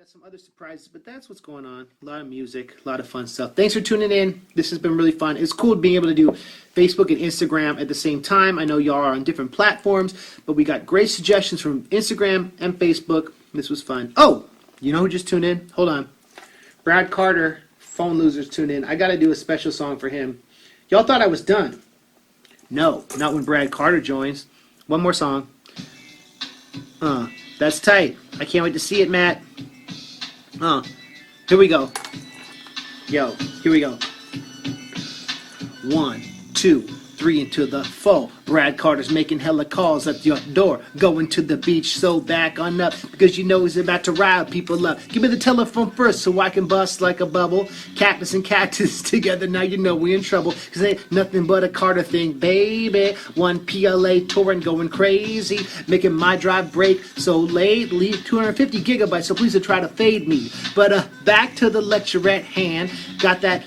Got some other surprises, but that's what's going on. A lot of music, a lot of fun stuff. Thanks for tuning in. This has been really fun. It's cool being able to do Facebook and Instagram at the same time. I know y'all are on different platforms, but we got great suggestions from Instagram and Facebook. This was fun. Oh, you know who just tuned in? Hold on. Brad Carter, Phone Losers, tuned in. I got to do a special song for him. Y'all thought I was done. No, not when Brad Carter joins. One more song. That's tight. I can't wait to see it, Matt. Here we go. Yo, here we go. 1, 2, 3 into the 4. Brad Carter's making hella calls at your door. Going to the beach, so back on up, because you know he's about to rile people up. Give me the telephone first so I can bust like a bubble. Cactus and cactus together, now you know we in trouble. Cause it ain't nothing but a Carter thing, baby. One PLA touring going crazy, making my drive break so late. Leave 250 gigabytes, so please don't try to fade me. But back to the lecture at hand. Got that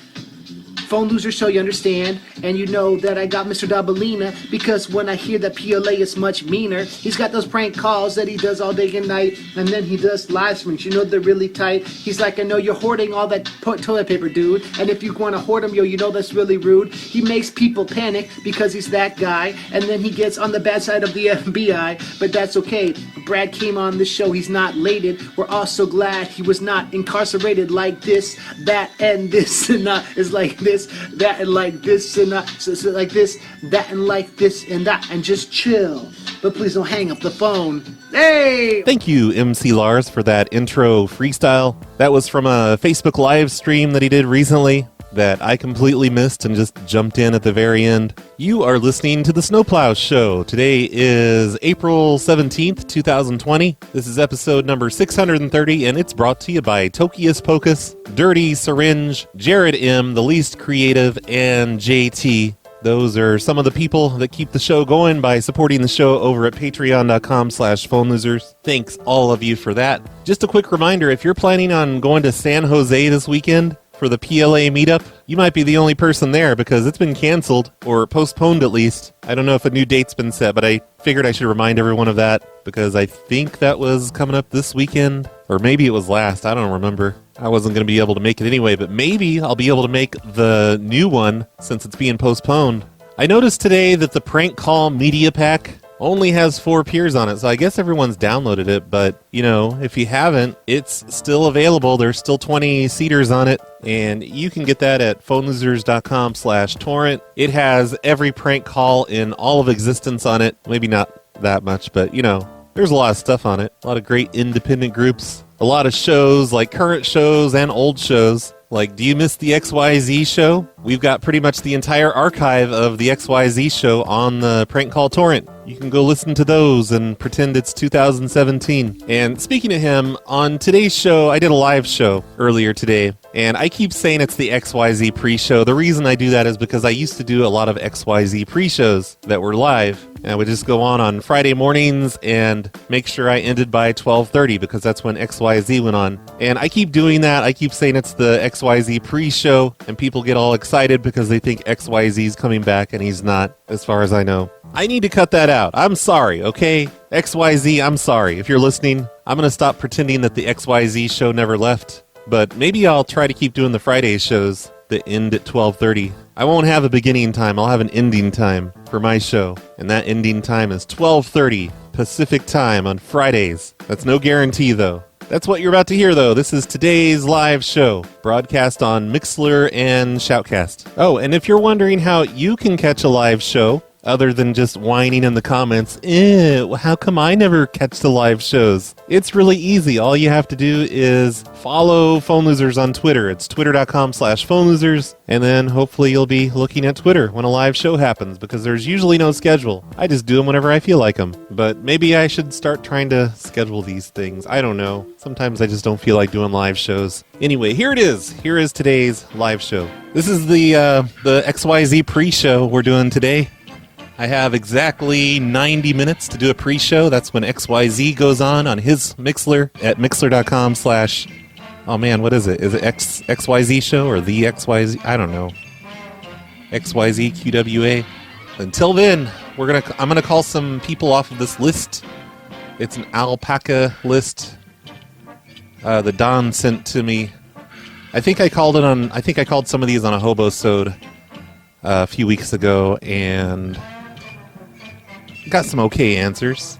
Phone Loser show, you understand, and you know that I got Mr. Dabalina, because when I hear that PLA is much meaner. He's got those prank calls that he does all day and night, and then he does live streams, you know they're really tight. He's like, I know you're hoarding all that toilet paper, dude, and if you want to hoard them, yo, you know that's really rude. He makes people panic because he's that guy, and then he gets on the bad side of the FBI, but that's okay. Brad came on this show, he's not lated. We're all so glad he was not incarcerated like this, that, and this, and is like this, that, and like this, and so like this, that, and like this, and that, and just chill. But please don't hang up the phone. Hey! Thank you, MC Lars, for that intro freestyle. That was from a Facebook live stream that he did recently that I completely missed and just jumped in at the very end. You are listening to the Snowplow Show. Today is April 17th, 2020. This is episode number 630, and it's brought to you by Tokius Pocus, Dirty Syringe, Jared M., The Least Creative, and JT. Those are some of the people that keep the show going by supporting the show over at patreon.com/phonelosers. Thanks all of you for that. Just a quick reminder, if you're planning on going to San Jose this weekend for the PLA meetup, you might be the only person there because it's been canceled, or postponed at least. I don't know if a new date's been set, but I figured I should remind everyone of that because I think that was coming up this weekend, or maybe it was last, I don't remember. I wasn't going to be able to make it anyway, but maybe I'll be able to make the new one since it's being postponed. I noticed today that the Prank Call Media Pack only has 4 peers on it, so I guess everyone's downloaded it, but, you know, if you haven't, it's still available. There's still 20 seaters on it, and you can get that at phonelosers.com/torrent. It has every prank call in all of existence on it. Maybe not that much, but, you know, there's a lot of stuff on it. A lot of great independent groups. A lot of shows, like current shows and old shows. Like, do you miss the XYZ show? We've got pretty much the entire archive of the XYZ show on the Prank Call Torrent. You can go listen to those and pretend it's 2017. And speaking of him, on today's show, I did a live show earlier today, and I keep saying it's the XYZ pre-show. The reason I do that is because I used to do a lot of XYZ pre-shows that were live, and I would just go on Friday mornings and make sure I ended by 12:30 because that's when XYZ went on. And I keep doing that. I keep saying it's the XYZ pre-show, and people get all excited because they think XYZ is coming back, and he's not, as far as I know. I need to cut that out. I'm sorry, okay? XYZ, I'm sorry. If you're listening, I'm going to stop pretending that the XYZ show never left. But maybe I'll try to keep doing the Friday shows that end at 12:30. I won't have a beginning time. I'll have an ending time for my show. And that ending time is 12:30 Pacific time on Fridays. That's no guarantee, though. That's what you're about to hear, though. This is today's live show, broadcast on Mixlr and Shoutcast. Oh, and if you're wondering how you can catch a live show, other than just whining in the comments, how come I never catch the live shows? It's really easy. All you have to do is follow Phone Losers on Twitter. It's twitter.com/phonelosers, and then hopefully you'll be looking at Twitter when a live show happens, because there's usually no schedule. I just do them whenever I feel like them. But maybe I should start trying to schedule these things. I don't know. Sometimes I just don't feel like doing live shows. Anyway, here it is. Here is today's live show. This is the XYZ pre-show we're doing today. I have exactly 90 minutes to do a pre-show. That's when XYZ goes on his Mixlr at mixlr.com/ oh man, what is it? Is it XYZ show or the XYZ? I don't know. XYZ QWA. Until then, I'm gonna call some people off of this list. It's an Alpaca list. that Don sent to me. I think I called some of these on a Hobo-sode a few weeks ago and got some okay answers.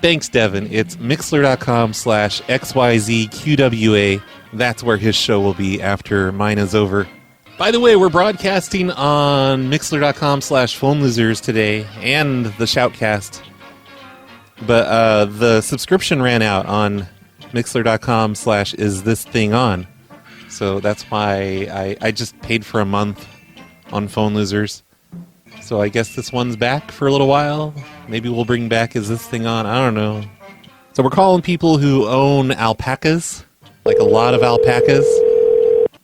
Thanks, Devin. It's mixler.com/XYZQWA. That's where his show will be after mine is over. By the way, we're broadcasting on mixler.com/phone losers today and the Shoutcast. But the subscription ran out on mixler.com/isthisthingon. So that's why I just paid for a month on phone losers. So I guess this one's back for a little while. Maybe we'll bring back Is This Thing On? I don't know. So we're calling people who own alpacas, like a lot of alpacas.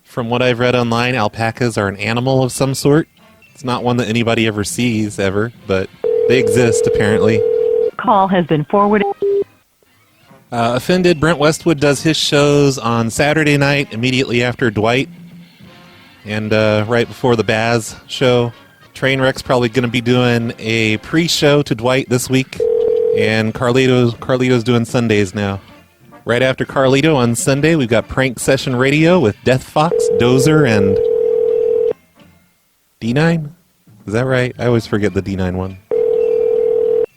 From what I've read online, alpacas are an animal of some sort. It's not one that anybody ever sees, ever, but they exist, apparently. Call has been forwarded. Offended, Brent Westwood does his shows on Saturday night, immediately after Dwight, and right before the Baz show. Trainwreck's probably going to be doing a pre-show to Dwight this week, and Carlito's doing Sundays now. Right after Carlito on Sunday, we've got Prank Session Radio with Death Fox, Dozer, and D9? Is that right? I always forget the D9 one.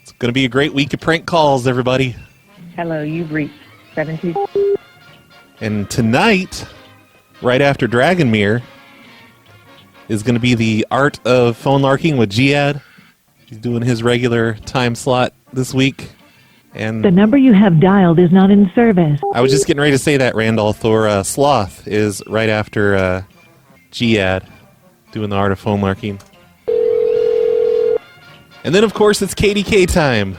It's going to be a great week of prank calls, everybody. Hello, you've reached 72. And tonight, right after Dragonmere, is going to be the Art of Phone Larking with Giad. He's doing his regular time slot this week. And The number you have dialed is not in service. I was just getting ready to say that, Randolph, or Sloth is right after Giad doing the Art of Phone Larking. And then, of course, it's KDK time.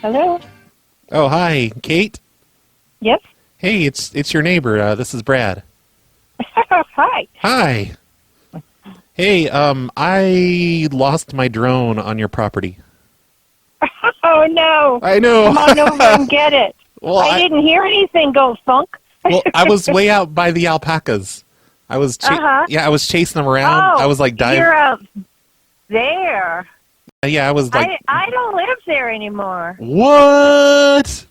Hello? Oh, hi, Kate? Yes? Hey, it's your neighbor. This is Brad. Hi. Hi. Hey, I lost my drone on your property. Oh, no. I know. Come on over and get it. Well, I didn't hear anything go thunk. Well, I was way out by the alpacas. I was I was chasing them around. Oh, I was like diving. You're out there. Yeah, I was like I don't live there anymore. What?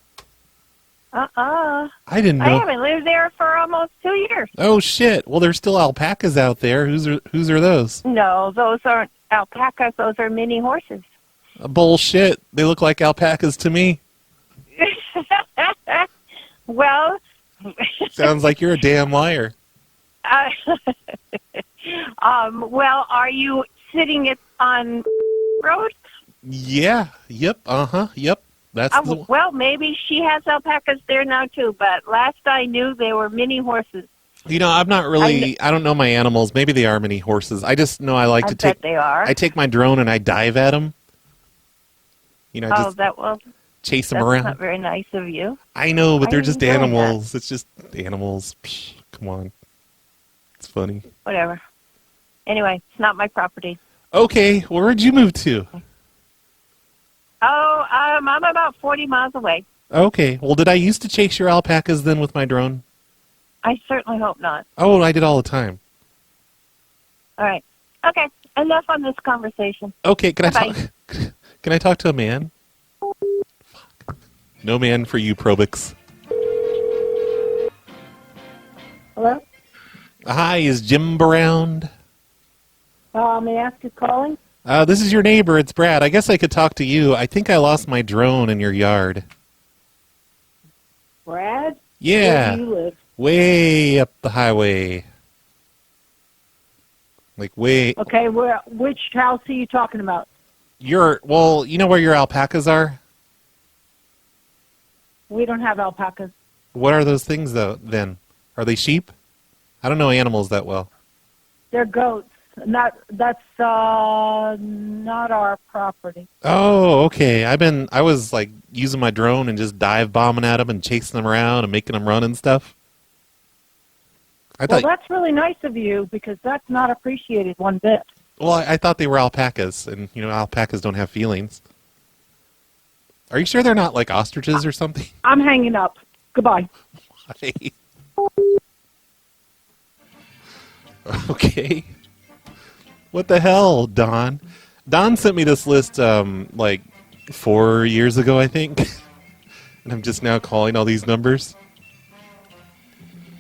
I didn't know. haven't lived there for almost 2 years. Oh shit. Well, there's still alpacas out there. Whose are those? No, those aren't alpacas. Those are mini horses. Bullshit. They look like alpacas to me. Well, Sounds like you're a damn liar. well, are you sitting on road? Yeah. Yep. Yep. That's the one. Well, maybe she has alpacas there now too, but last I knew they were mini horses. You know, I'm not really. I don't know my animals. Maybe they are mini horses. I just know I like to take. They are. I take my drone and I dive at them. You know, I just chase them around. That's not very nice of you. I know, but they're just enjoy animals. It's just animals. Psh, come on, it's funny. Whatever. Anyway, it's not my property. Okay, where'd you move to? Oh, I'm about 40 miles away. Okay, well, did I used to chase your alpacas then with my drone? I certainly hope not. Oh, I did all the time. All right. Okay. Enough on this conversation. Okay, can Bye-bye. I talk? Can I talk to a man? Fuck. No man for you, Probix. Hello? Hi, is Jim around? May I ask who's calling? This is your neighbor. It's Brad. I guess I could talk to you. I think I lost my drone in your yard. Brad? Yeah. Where do you live? Way up the highway. Like way. Okay, which house are you talking about? Well, you know where your alpacas are? We don't have alpacas. What are those things, though, then? Are they sheep? I don't know animals that well. They're goats. That's not our property. Oh, okay. I was like using my drone and just dive bombing at them and chasing them around and making them run and stuff. Well, that's really nice of you because that's not appreciated one bit. Well, I thought they were alpacas, and you know alpacas don't have feelings. Are you sure they're not like ostriches or something? I'm hanging up. Goodbye. Why? Okay. What the hell, Don? Don sent me this list like 4 years ago, I think. And I'm just now calling all these numbers.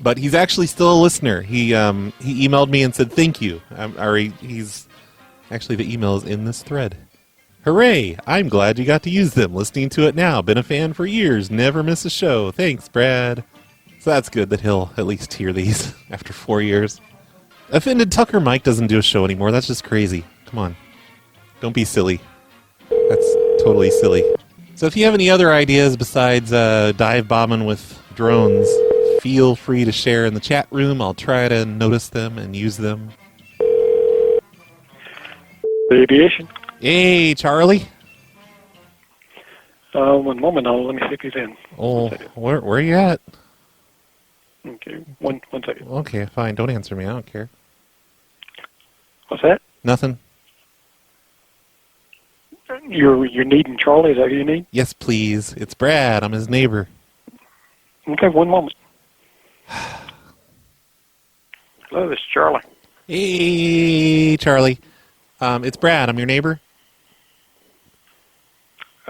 But he's actually still a listener. He emailed me and said thank you. He's actually, the email is in this thread. Hooray! I'm glad you got to use them. Listening to it now. Been a fan for years. Never miss a show. Thanks, Brad. So that's good that he'll at least hear these after 4 years. Offended Tucker Mike doesn't do a show anymore. That's just crazy. Come on. Don't be silly. That's totally silly. So if you have any other ideas besides dive bombing with drones, feel free to share in the chat room. I'll try to notice them and use them. Aviation. Hey, Charlie. 1 moment. Let me see if he's in. Oh, where are you at? Okay, one second. Okay, fine. Don't answer me. I don't care. What's that? Nothing. You're needing Charlie? Is that who you need? Yes, please. It's Brad. I'm his neighbor. Okay, 1 moment. Hello, this is Charlie. Hey, Charlie. It's Brad. I'm your neighbor.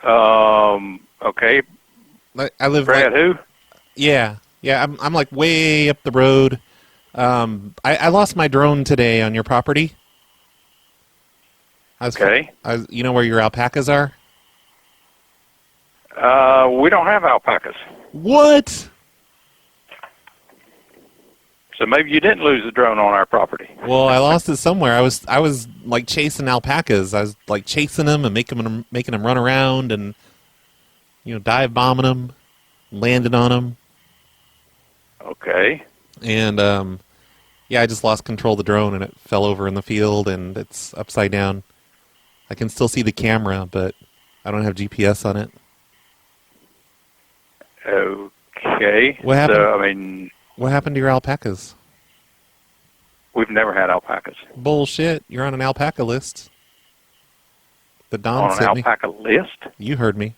Okay. I live. Brad, who? Yeah. I'm like way up the road. I lost my drone today on your property. Okay. You know where your alpacas are? We don't have alpacas. What? So maybe you didn't lose the drone on our property. Well, I lost it somewhere. I was like chasing alpacas. I was like chasing them and making them run around and dive bombing them, landing on them. Okay. And I just lost control of the drone and it fell over in the field and it's upside down. I can still see the camera, but I don't have GPS on it. Okay. What happened? So, what happened to your alpacas? we've never had alpacas. Bullshit. You're on an alpaca list. The Don On an sent me. alpaca list? You heard me.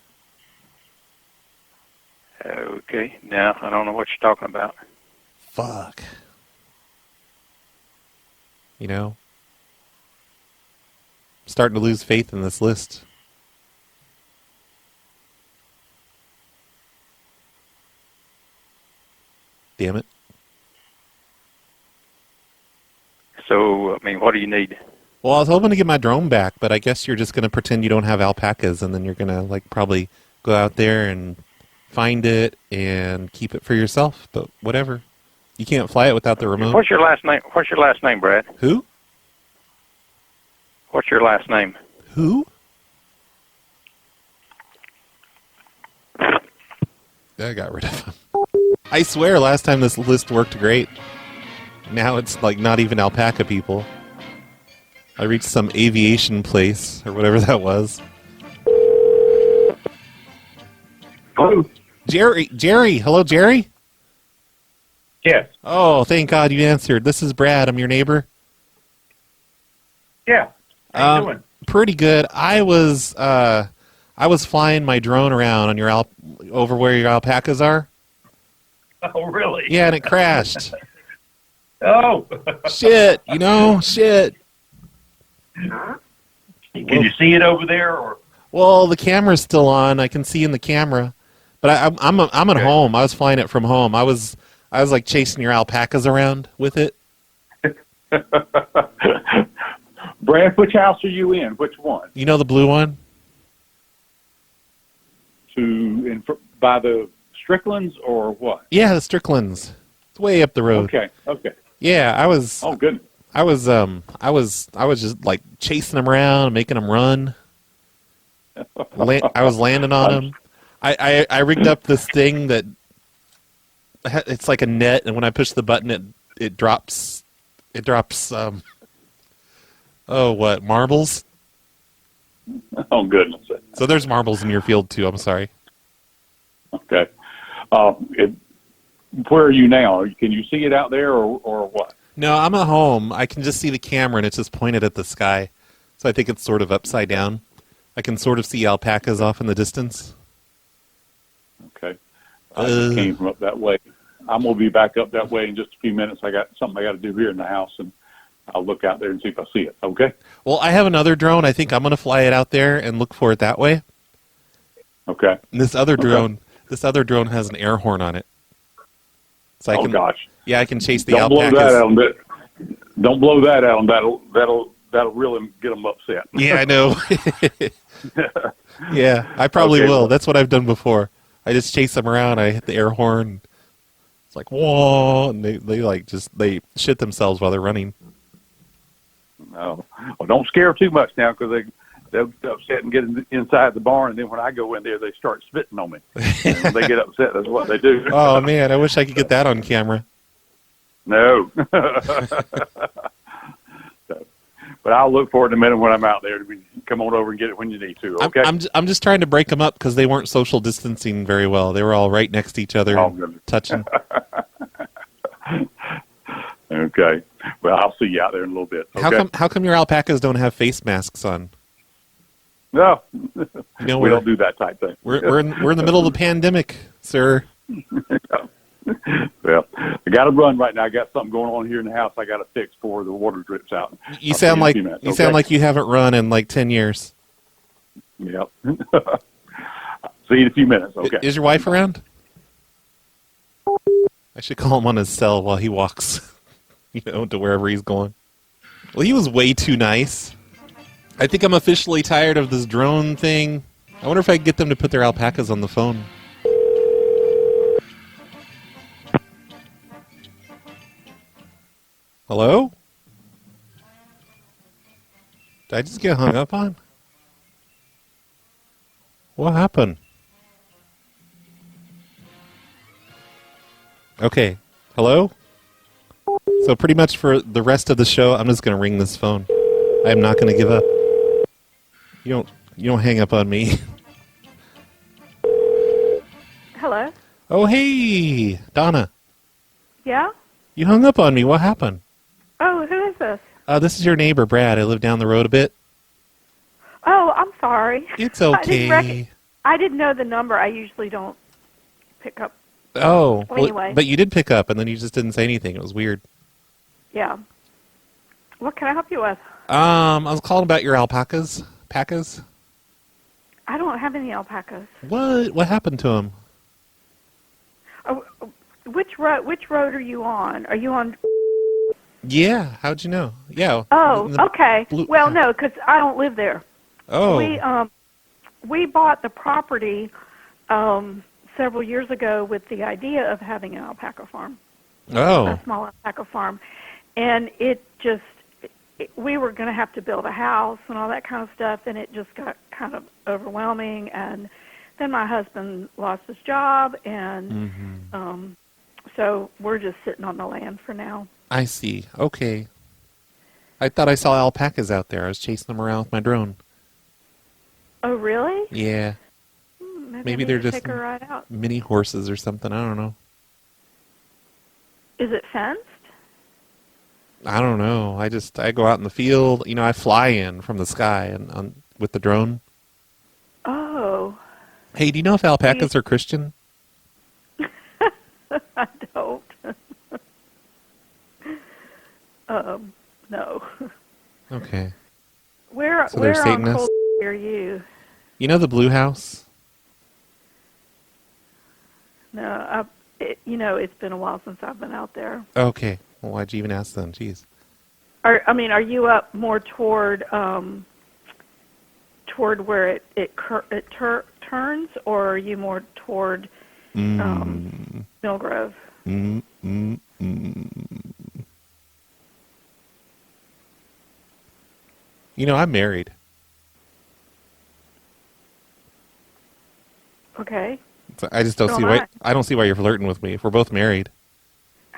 Okay. Now, I don't know what you're talking about. Fuck. Starting to lose faith in this list. Damn it. So, what do you need? Well, I was hoping to get my drone back, but I guess you're just going to pretend you don't have alpacas, and then you're going to probably go out there and find it and keep it for yourself, but whatever. You can't fly it without the remote. What's your last name? What's your last name, Brad? Who? What's your last name? Who? I got rid of him. I swear last time this list worked great. Now it's not even alpaca people. I reached some aviation place or whatever that was. Hello? Jerry. Hello, Jerry? Yes. Oh, thank God you answered. This is Brad. I'm your neighbor. Yeah. How you doing? Pretty good. I was flying my drone around on your over where your alpacas are. Oh, really? Yeah, and it crashed. Oh. Shit. Shit. Can you see it over there, or? Well, the camera's still on. I can see in the camera, but I'm at home. I was flying it from home. I was chasing your alpacas around with it. Brad, which house are you in? Which one? You know the blue one? By the Stricklands or what? Yeah, the Stricklands. It's way up the road. Okay. Yeah, I was. Oh, good. I was just chasing them around, making them run. I was landing on them. I rigged up this thing that it's like a net, and when I push the button, it drops. It drops. Marbles? Oh, goodness. So there's marbles in your field too. I'm sorry. Okay. Where are you now? Can you see it out there, or what? No, I'm at home. I can just see the camera, and it's just pointed at the sky. So I think it's sort of upside down. I can sort of see alpacas off in the distance. Okay. I just came from up that way. I'm going to be back up that way in just a few minutes. I got something I got to do here in the house, and I'll look out there and see if I see it. Okay? Well, I have another drone. I think I'm going to fly it out there and look for it that way. Okay. And this other drone This other drone has an air horn on it. So I Oh can, gosh! yeah, I can chase the Don't blow alpacas. that out. Don't blow that out. That'll really get them upset. Yeah, I know. Yeah, I probably Okay, will. well- That's what I've done before. I just chase them around. I hit the air horn. It's like, whoa, and they shit themselves while they're running. No, well, don't scare them too much now because they'll get upset and get inside the barn, and then when I go in there, they start spitting on me. And when they get upset, that's what they do. Oh man, I wish I could get that on camera. No. But I'll look for it in a minute when I'm out there. Come on over and get it when you need to. Okay. I'm just trying to break them up because they weren't social distancing very well. They were all right next to each other, and touching. Okay. Well, I'll see you out there in a little bit. Okay? How come your alpacas don't have face masks on? No, You know, we don't do that type thing. We're in the middle of the pandemic, sir. Well, I got to run right now. I got something going on here in the house. I got to fix before the water drips out. You sound like you haven't run in like 10 years. Yep. See you in a few minutes. Okay. Is your wife around? I should call him on his cell while he walks, to wherever he's going. Well, he was way too nice. I think I'm officially tired of this drone thing. I wonder if I can get them to put their alpacas on the phone. Hello? Did I just get hung up on? What happened? Okay. Hello? So pretty much for the rest of the show, I'm just going to ring this phone. I am not going to give up. You don't hang up on me. Hello? Oh, hey, Donna. Yeah? You hung up on me. What happened? Oh, who is this? This is your neighbor, Brad. I live down the road a bit. Oh, I'm sorry. It's okay. I didn't know the number. I usually don't pick up. Oh, Well, anyway. but you did pick up, and then you just didn't say anything. It was weird. Yeah. What can I help you with? I was calling about your alpacas. Pacas? I don't have any alpacas. What? What happened to them? Oh, which road are you on? Are you on? Yeah. How'd you know? Yeah. Oh, the okay. blue- Well, no, because I don't live there. Oh. We bought the property several years ago with the idea of having an alpaca farm, Oh. a small alpaca farm, and we were going to have to build a house and all that kind of stuff, and it just got kind of overwhelming. And then my husband lost his job, and so we're just sitting on the land for now. I see. Okay. I thought I saw alpacas out there. I was chasing them around with my drone. Oh, really? Yeah. Maybe I they're need to just take a ride out. mini horses or something. I don't know. Is it fenced? I don't know. I go out in the field. I fly in from the sky and with the drone. Oh. Hey, do you know if alpacas are Christian? I don't. No. Okay. Where So they're on Satanists? Cold are you? You know the Blue House? No, it's been a while since I've been out there. Okay. Well, why'd you even ask then? Jeez. Are you up more toward where it turns, or are you more toward Mill Grove? I'm married. Okay. So I just don't So see am why. I. I don't see why you're flirting with me if we're both married.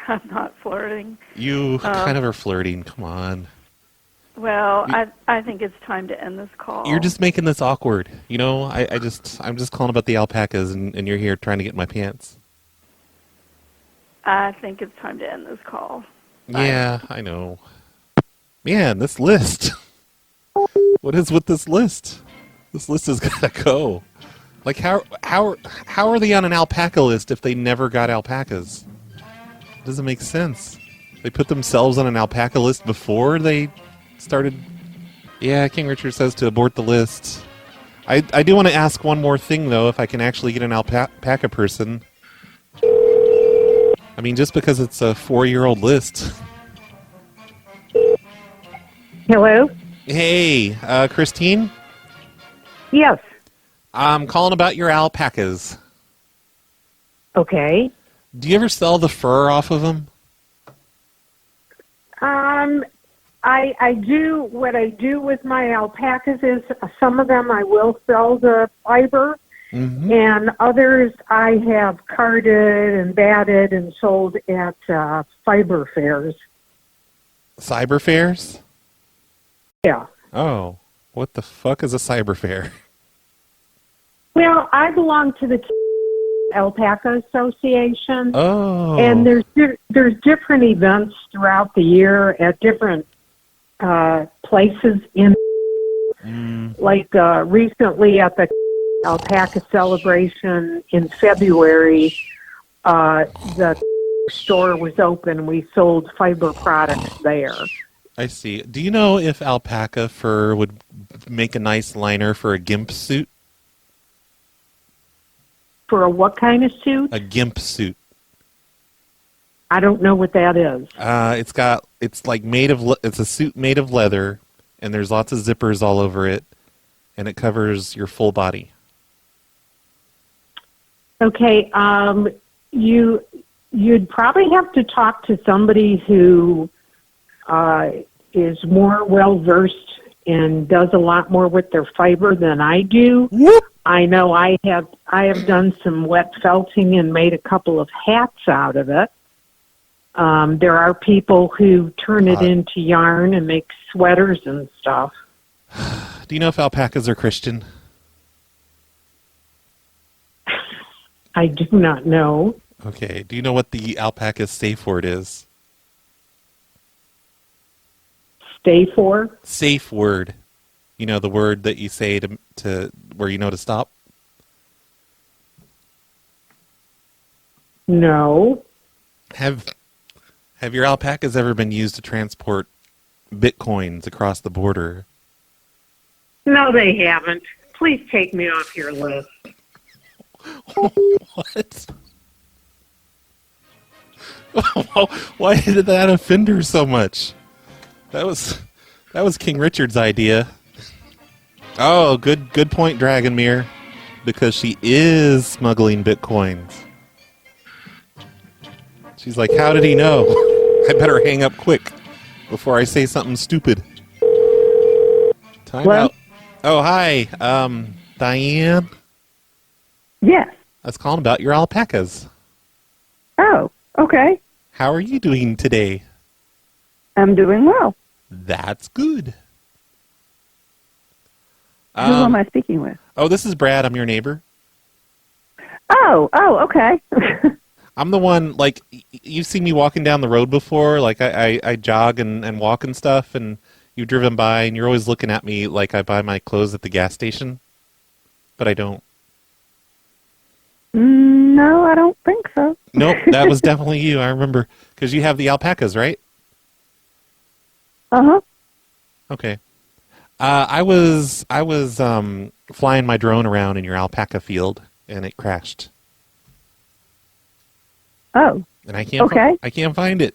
I'm not flirting. You kind of are flirting. Come on. Well, I think it's time to end this call. You're just making this awkward. I'm just calling about the alpacas, and you're here trying to get in my pants. I think it's time to end this call. Bye. Yeah, I know. Man, this list. What is with this list? This list has got to go. Like, how are they on an alpaca list if they never got alpacas? It doesn't make sense. They put themselves on an alpaca list before they started. Yeah, King Richard says to abort the list. I do want to ask one more thing, though, if I can actually get an alpaca person. I mean, just because it's a 4-year-old list. Hello? Hey, Christine? Yes. I'm calling about your alpacas. Okay. Do you ever sell the fur off of them? I do, what I do with my alpacas is some of them I will sell the fiber, and others I have carded and batted and sold at fiber fairs. Cyber fairs? Yeah. Oh, what the fuck is a cyber fair? Well, I belong to the Alpaca Association, Oh. and there's different events throughout the year at different places in, like recently at the Alpaca celebration in February, the store was open. We sold fiber products there. I see. Do you know if alpaca fur would make a nice liner for a gimp suit? For a what kind of suit? A gimp suit. I don't know what that is. It's a suit made of leather, and there's lots of zippers all over it, and it covers your full body. Okay, you'd probably have to talk to somebody who is more well versed and does a lot more with their fiber than I do. Whoop. I know I have done some wet felting and made a couple of hats out of it. There are people who turn it into yarn and make sweaters and stuff. Do you know if alpacas are Christian? I do not know. Okay. Do you know what the alpaca's safe word is? Stay for? Safe word. You know, the word that you say to where you know to stop? No. Have your alpacas ever been used to transport bitcoins across the border? No, they haven't. Please take me off your list. What? Why did that offend her so much? That was King Richard's idea. Oh, good point, Dragonmere. Because she is smuggling bitcoins. She's like, how did he know? I better hang up quick before I say something stupid. Time Hello? out. Oh, hi. Diane? Yes. I was calling about your alpacas. Oh, okay. How are you doing today? I'm doing well. That's good. Who am I speaking with? Oh, this is Brad. I'm your neighbor. Oh, okay. I'm the one, like, you've seen me walking down the road before. Like, I jog and walk and stuff, and you've driven by, and you're always looking at me like I buy my clothes at the gas station. But I don't. No, I don't think so. Nope, that was definitely you. I remember. Because you have the alpacas, right? Uh-huh. Okay. I was flying my drone around in your alpaca field, and it crashed. Oh, And I can't I can't find it.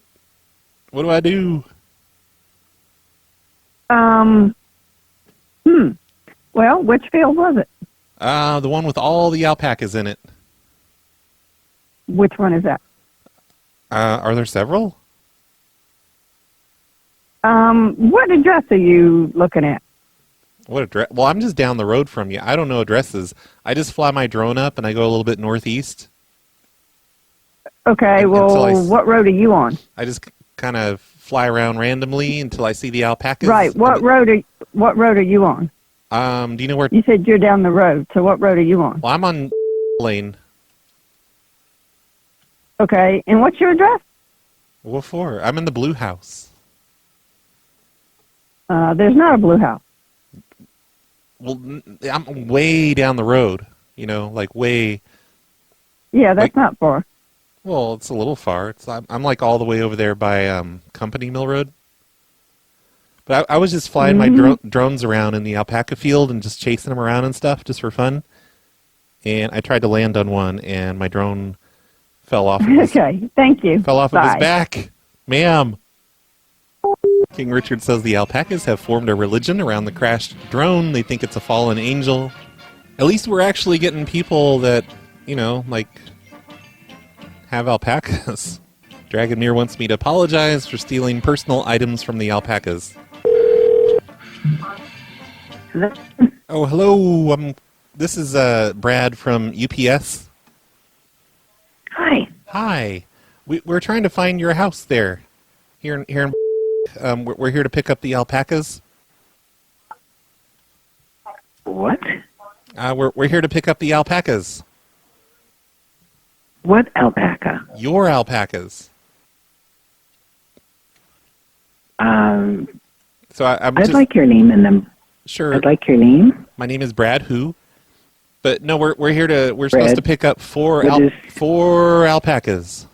What do I do? Well, which field was it? The one with all the alpacas in it. Which one is that? Are there several? What address are you looking at? What address? Well, I'm just down the road from you. I don't know addresses. I just fly my drone up and I go a little bit northeast. Okay, well, what road are you on? I just kind of fly around randomly until I see the alpacas. Right. What road are you on? Do you know where? You said you're down the road, so what road are you on? Well, I'm on lane. Okay, and what's your address? What for? I'm in the blue house. There's not a blue house. Well, I'm way down the road. You know, like way. Yeah, that's not far. Well, it's a little far. I'm like all the way over there by Company Mill Road. But I was just flying my drones around in the alpaca field and just chasing them around and stuff just for fun. And I tried to land on one, and my drone fell off. Okay, thank you. Fell off of Bye. his back. Ma'am. King Richard says the alpacas have formed a religion around the crashed drone. They think it's a fallen angel. At least we're actually getting people that, like, have alpacas. Dragonmere wants me to apologize for stealing personal items from the alpacas. Oh, hello. This is Brad from UPS. Hi. Hi. We're trying to find your house there. Here in we're here to pick up the alpacas. What? We're here to pick up the alpacas. What alpaca? Your alpacas. So I'm I'd just, like your name and then. Sure. I'd like your name. My name is Brad Who. But no, we're here to Brad, supposed to pick up four alpacas.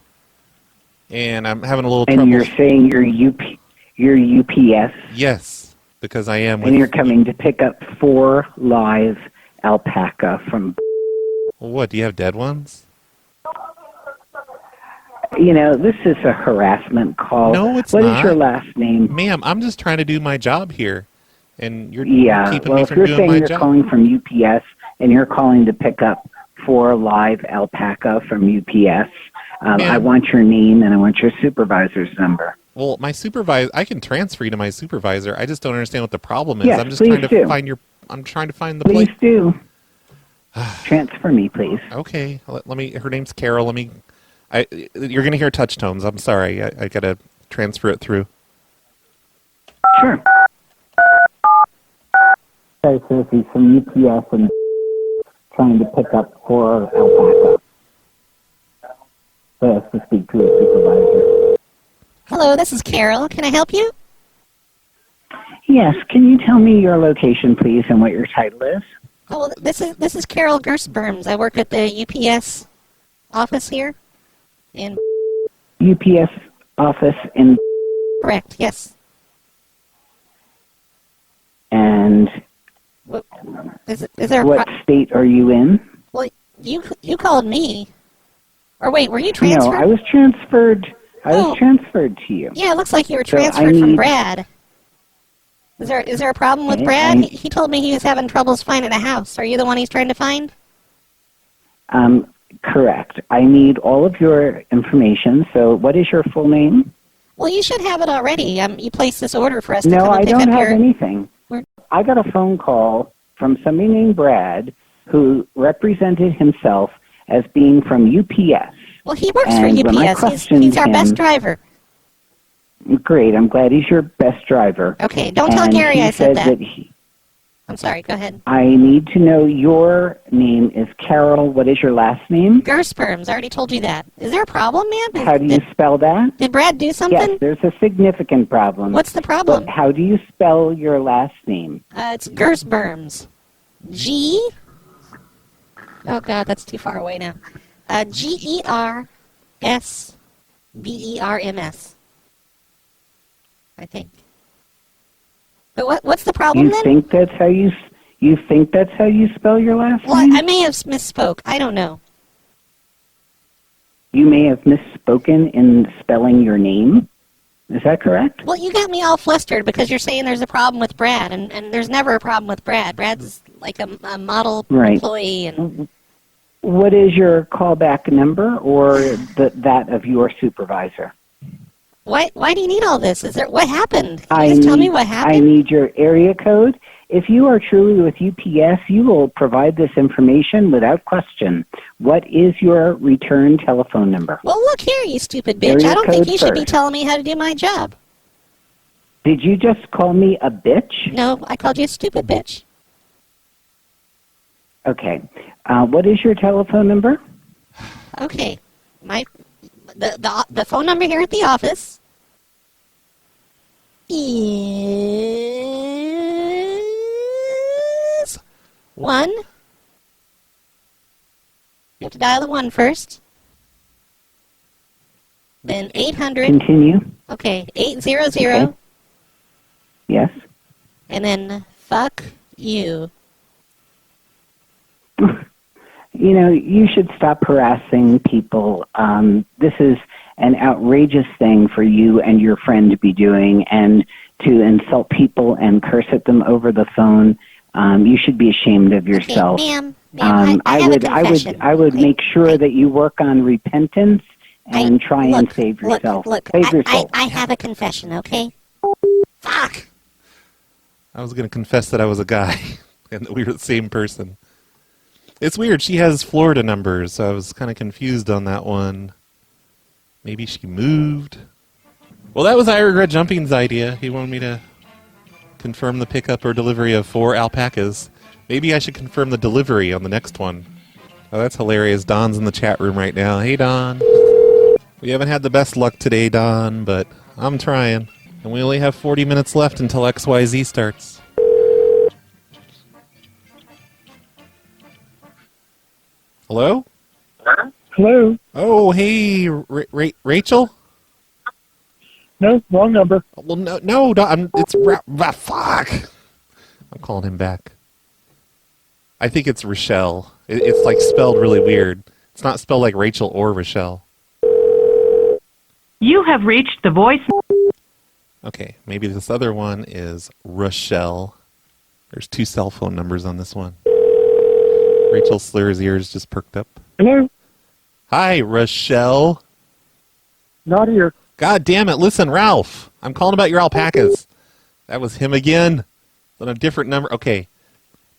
And I'm having a little trouble. And you're saying you're UPS. Yes, because I am. And you're coming to pick up 4 live alpaca from. What? Do you have dead ones? This is a harassment call. No, it's not. not. What is your last name? Ma'am, I'm just trying to do my job here. And you're keeping me if from you're doing saying my you're job. calling from UPS and you're calling to pick up 4 live alpaca from UPS, I want your name and I want your supervisor's number. Well, my supervisor, I can transfer you to my supervisor. I just don't understand what the problem is. Yes, I'm just please trying to do. I'm trying to find the Please place. do. Transfer me, please. Okay. Let me. Her name's Carol. You're going to hear touch tones. I'm sorry. I got to transfer it through. Sure. Hey, Sophie from UPS and trying to pick up 4 alpaca. So has to speak to a supervisor. Hello, this is Carol. Can I help you? Yes. Can you tell me your location, please, and what your title is? Oh, well, this is Carol Gersberms. I work at the UPS office here. UPS office in. Correct. Yes. And is there what state are you in? Well, you called me. Or wait, were you transferred? No, I was transferred. I was transferred to you. Yeah, it looks like you were So transferred from Brad. Is there a problem with Okay, Brad? He told me he was having troubles finding a house. Are you the one he's trying to find? Correct. I need all of your information. So what is your full name? Well, you should have it already. You placed this order for us to No, come and I pick don't up have your... anything. I got a phone call from somebody named Brad who represented himself as being from UPS. Well, he works And for when I UPS. questioned He's our best him- driver. Great. I'm glad he's your best driver. Okay, don't tell And Gary he I said that. he- I'm sorry, go ahead. I need to know your name is Carol. What is your last name? Gersperms, I already told you that. Is there a problem, ma'am? How do you spell that? Did Brad do something? Yes, there's a significant problem. What's the problem? But how do you spell your last name? It's Gersberms. G... Oh, God, that's too far away now. Gersberms. I think. But what's the problem You then? think that's how you spell your last Well, name? I may have misspoke. I don't know. You may have misspoken in spelling your name. Is that correct? Well, you got me all flustered because you're saying there's a problem with Brad, and there's never a problem with Brad. Brad's like a model employee. And What is your callback number or that of your supervisor? why do you need all this? What happened? Can you just tell me what happened? I need your area code. If you are truly with UPS, you will provide this information without question. What is your return telephone number? Well, look here, you stupid bitch. Area I don't think code you should be first. telling me how to do my job. Did you just call me a bitch? No, I called you a stupid bitch. Okay. What is your telephone number? Okay. The phone number here at the office is 1. You have to dial the 1 first. Then 800. Continue. Okay, 800. Okay. Yes. And then fuck you. You know, you should stop harassing people. This is an outrageous thing for you and your friend to be doing, and to insult people and curse at them over the phone. You should be ashamed of yourself. Okay, ma'am, I have a confession. I would make sure that you work on repentance and try and save yourself. Save your soul. I have a confession, okay? Fuck! I was going to confess that I was a guy and that we were the same person. It's weird. She has Florida numbers, so I was kind of confused on that one. Maybe she moved. Well, that was I Regret Jumping's idea. He wanted me to confirm the pickup or delivery of 4 alpacas. Maybe I should confirm the delivery on the next one. Oh, that's hilarious. Don's in the chat room right now. Hey, Don. We haven't had the best luck today, Don, but I'm trying. And we only have 40 minutes left until XYZ starts. Hello? Hello? Oh, hey, Rachel? No, wrong number. Well, no, it's fuck. I'm calling him back. I think it's Rochelle. It's like spelled really weird. It's not spelled like Rachel or Rochelle. You have reached the voice. Okay, maybe this other one is Rochelle. There's 2 cell phone numbers on this one. Rachel Slur's ears just perked up. Hello? Hi, Rochelle. Not here. God damn it. Listen, Ralph. I'm calling about your alpacas. That was him again. On a different number. Okay.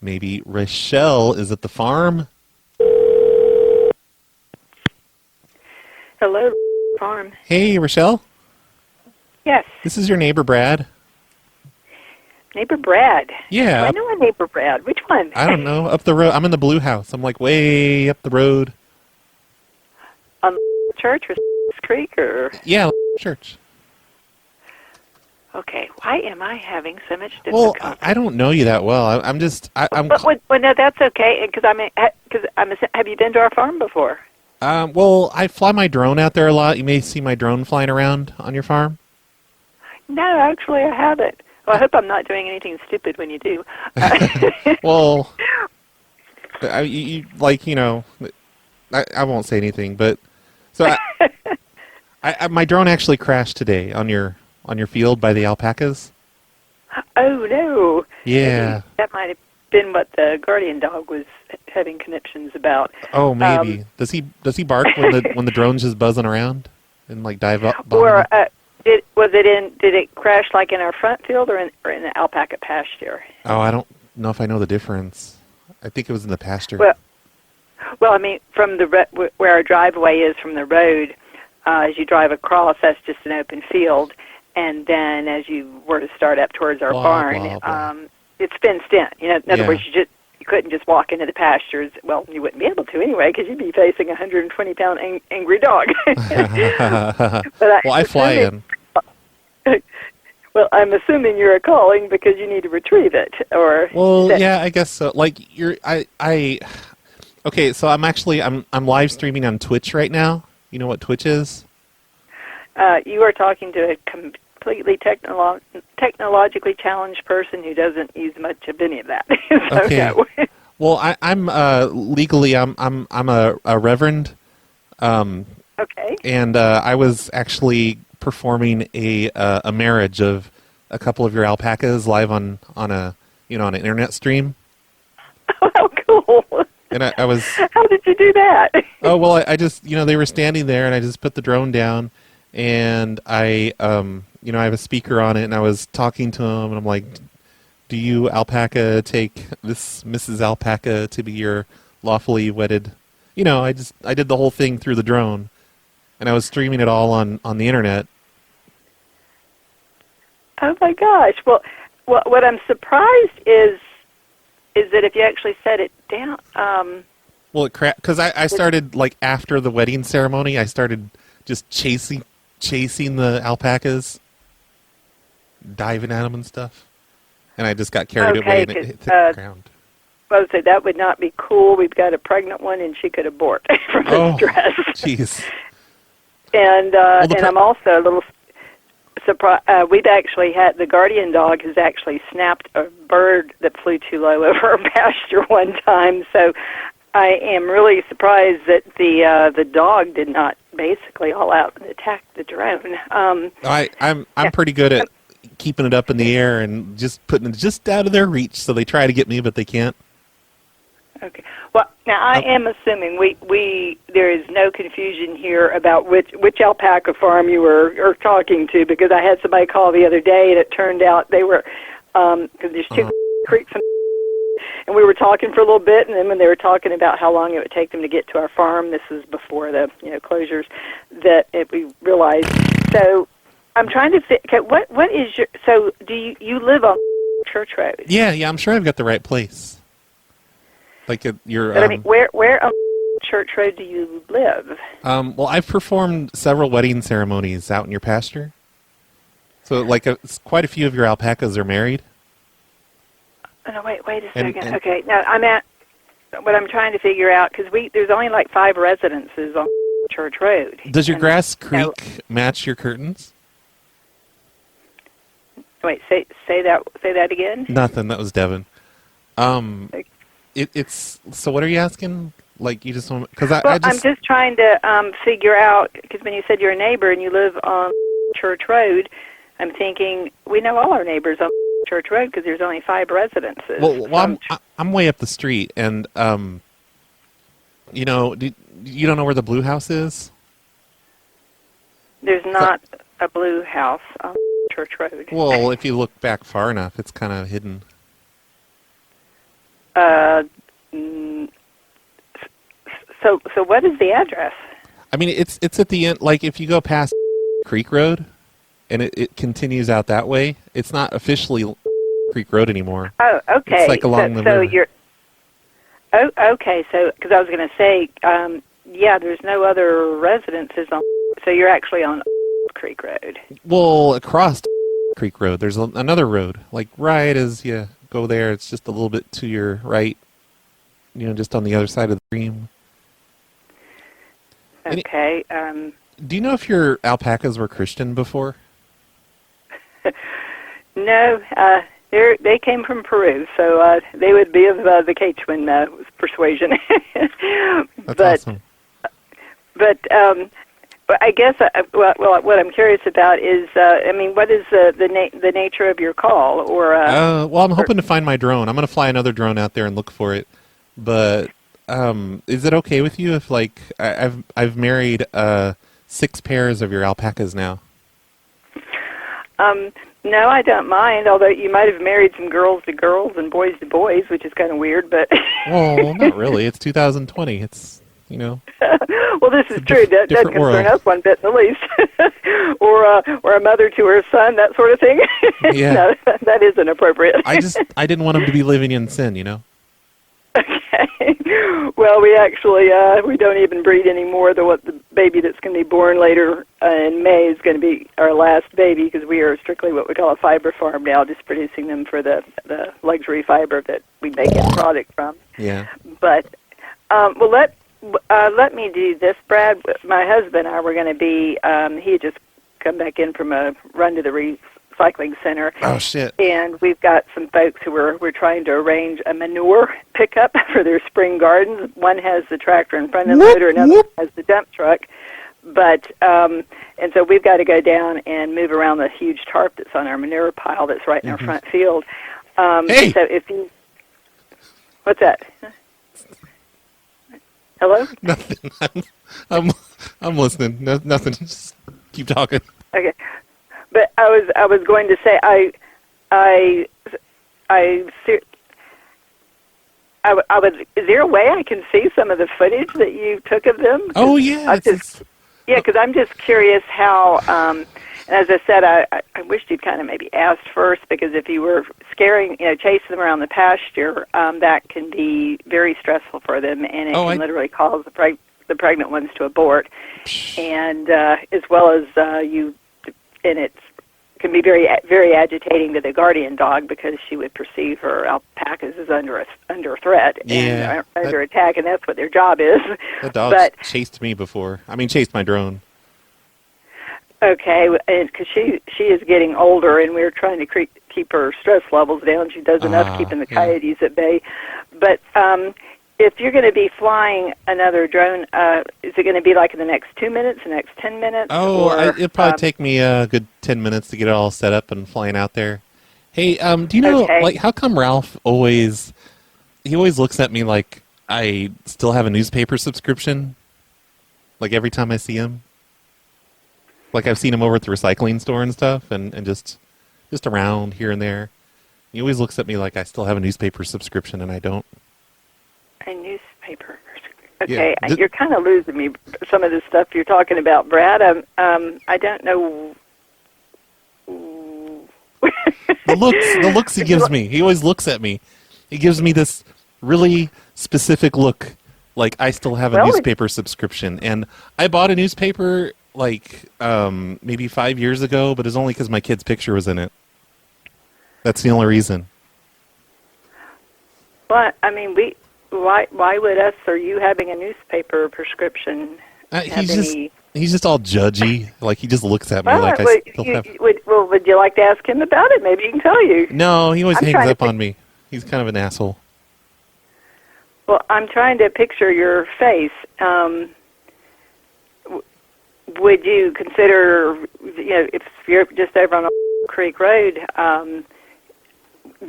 Maybe Rochelle is at the farm? Hello, farm. Hey, Rochelle. Yes. This is your neighbor, Brad. Neighbor Brad. Yeah. I know a neighbor Brad. Which one? I don't know. Up the road. I'm in the blue house. I'm like way up the road. On Church or Creek or? Yeah, church. Okay. Why am I having so much difficulty? Well, I don't know you that well. I'm just. I'm. Well, no, that's okay. Because have you been to our farm before? Well, I fly my drone out there a lot. You may see my drone flying around on your farm. No, actually, I haven't. Well, I hope I'm not doing anything stupid when you do. Well, I won't say anything, but so my drone actually crashed today on your field by the alpacas. Oh no! Yeah. Maybe that might have been what the guardian dog was having conniptions about. Oh, maybe. Does he bark when the drone's just buzzing around and like dive up? Or did it crash like in our front field or in the alpaca pasture? Oh, I don't know if I know the difference. I think it was in the pasture. Well, I mean, from where our driveway is from the road, as you drive across, that's just an open field, and then as you were to start up towards our barn, it's fenced in. You know, in other words, you couldn't just walk into the pastures. Well, you wouldn't be able to anyway, because you'd be facing a 120-pound angry dog. I fly in. Well, I'm assuming you're calling because you need to retrieve it, or. Well, yeah, I guess so. Like Okay, so I'm live streaming on Twitch right now. You know what Twitch is? You are talking to a completely technologically challenged person who doesn't use much of any of that. So, okay. No. Well, I'm legally I'm a reverend. Okay. And I was actually performing a marriage of a couple of your alpacas live on an internet stream. Oh, how cool! And I was. How did you do that? Oh well, I just they were standing there, and I just put the drone down, and I I have a speaker on it, and I was talking to him, and I'm like, "Do you, alpaca, take this Mrs. Alpaca to be your lawfully wedded?" I did the whole thing through the drone, and I was streaming it all on the internet. Oh my gosh! Well, what I'm surprised is that if you actually set it down. Well, it because I started like after the wedding ceremony, I started just chasing the alpacas, diving at them and stuff, and I just got carried away and it hit the ground. I would say that would not be cool. We've got a pregnant one, and she could abort from the stress. Jeez. And I'm also a little we've actually had the guardian dog has actually snapped a bird that flew too low over our pasture one time. So I am really surprised that the dog did not basically all out and attack the drone. I'm pretty good at keeping it up in the air and just putting it just out of their reach. So they try to get me, but they can't. Okay. Well, now I am assuming there is no confusion here about which alpaca farm you were talking to, because I had somebody call the other day and it turned out they were because there's two creeks and we were talking for a little bit, and then when they were talking about how long it would take them to get to our farm, this was before the closures, we realized. So I'm trying to think. Okay, what is your? So do you live on Church Road? Yeah. I'm sure I've got the right place. Like your. But I mean, where on Church Road do you live? Well, I've performed several wedding ceremonies out in your pasture. So, quite a few of your alpacas are married. Oh, no, wait a second. Okay, now I'm at what I'm trying to figure out, because there's only like 5 residences on Church Road. Does your grass creek match your curtains? Wait, say that again. Nothing. That was Devin. It's so. What are you asking? Like, you just want? Because I'm just trying to figure out, because when you said you're a neighbor and you live on Church Road, I'm thinking we know all our neighbors on Church Road because there's only 5 residences. Well, I'm way up the street, and you don't know where the Blue House is? There's not a Blue House on Church Road. Well, if you look back far enough, it's kind of hidden. So what is the address? I mean, it's at the end. Like, if you go past Creek Road, and it continues out that way, it's not officially Creek Road anymore. Oh, okay. It's like along the river. You're. Oh, okay. So, because I was going to say, there's no other residences on. So you're actually on Creek Road. Well, across Creek Road, there's another road. Like, right as you go there, it's just a little bit to your right. Just on the other side of the stream. Okay. Do you know if your alpacas were Christian before? No, they came from Peru, so they would be of the Quechuan persuasion. That's awesome. But I guess what I'm curious about is, what is the nature of your call? Or well, I'm hoping to find my drone. I'm going to fly another drone out there and look for it. But is it okay with you if, like, I've married 6 pairs of your alpacas now? No, I don't mind, although you might have married some girls to girls and boys to boys, which is kind of weird, but... Well, not really. It's 2020. It's, Well, this is true. That doesn't concern us one bit in the least. or a mother to her son, that sort of thing. Yeah. No, that is inappropriate. I didn't want them to be living in sin, Okay. Well, we actually we don't even breed anymore. The baby that's going to be born later in May is going to be our last baby, because we are strictly what we call a fiber farm now, just producing them for the luxury fiber that we make a product from. Yeah. But let me do this, Brad. My husband and I were going to be. He had just come back in from a run to the recycling center. Oh, shit. And we've got some folks who we're trying to arrange a manure pickup for their spring gardens. One has the tractor in front of the loader, another has the dump truck. But and so we've got to go down and move around the huge tarp that's on our manure pile that's right in our front field. Hey! So if you, what's that? Hello? Nothing. I'm listening. No, nothing. Just keep talking. Okay. But I was going to say I would. Is there a way I can see some of the footage that you took of them? Oh yeah, because I'm just curious how. And as I said, I wished you'd kind of maybe asked first, because if you were chasing them around the pasture, that can be very stressful for them, and it can literally cause the pregnant ones to abort, and as well as and it can be very, very agitating to the guardian dog, because she would perceive her alpacas as under threat and under attack, and that's what their job is. The dog chased me before. I mean, chased my drone. Okay, because she is getting older, and we're trying to keep her stress levels down. She does enough keeping the coyotes at bay. But if you're going to be flying another drone, is it going to be like in the next 2 minutes, the next 10 minutes? Oh, it'll probably take me a good 10 minutes to get it all set up and flying out there. Hey, do you know, like, how come Ralph always looks at me like I still have a newspaper subscription? Like every time I see him? Like I've seen him over at the recycling store and stuff, and just around here and there. He always looks at me like I still have a newspaper subscription, and I don't. A newspaper. Okay, yeah, you're kind of losing me. Some of the stuff you're talking about, Brad. I don't know. The looks he gives me. He always looks at me. He gives me this really specific look, like I still have a newspaper subscription. And I bought a newspaper like maybe 5 years ago, but it's only because my kid's picture was in it. That's the only reason. Well, I mean, why would us or you having a newspaper prescription he's just all judgy. Like he just looks at me like I still have. Would you like to ask him about it? Maybe he can tell you. No, he always hangs up on me. He's kind of an asshole. Well, I'm trying to picture your face. Would you consider, if you're just over on Creek Road,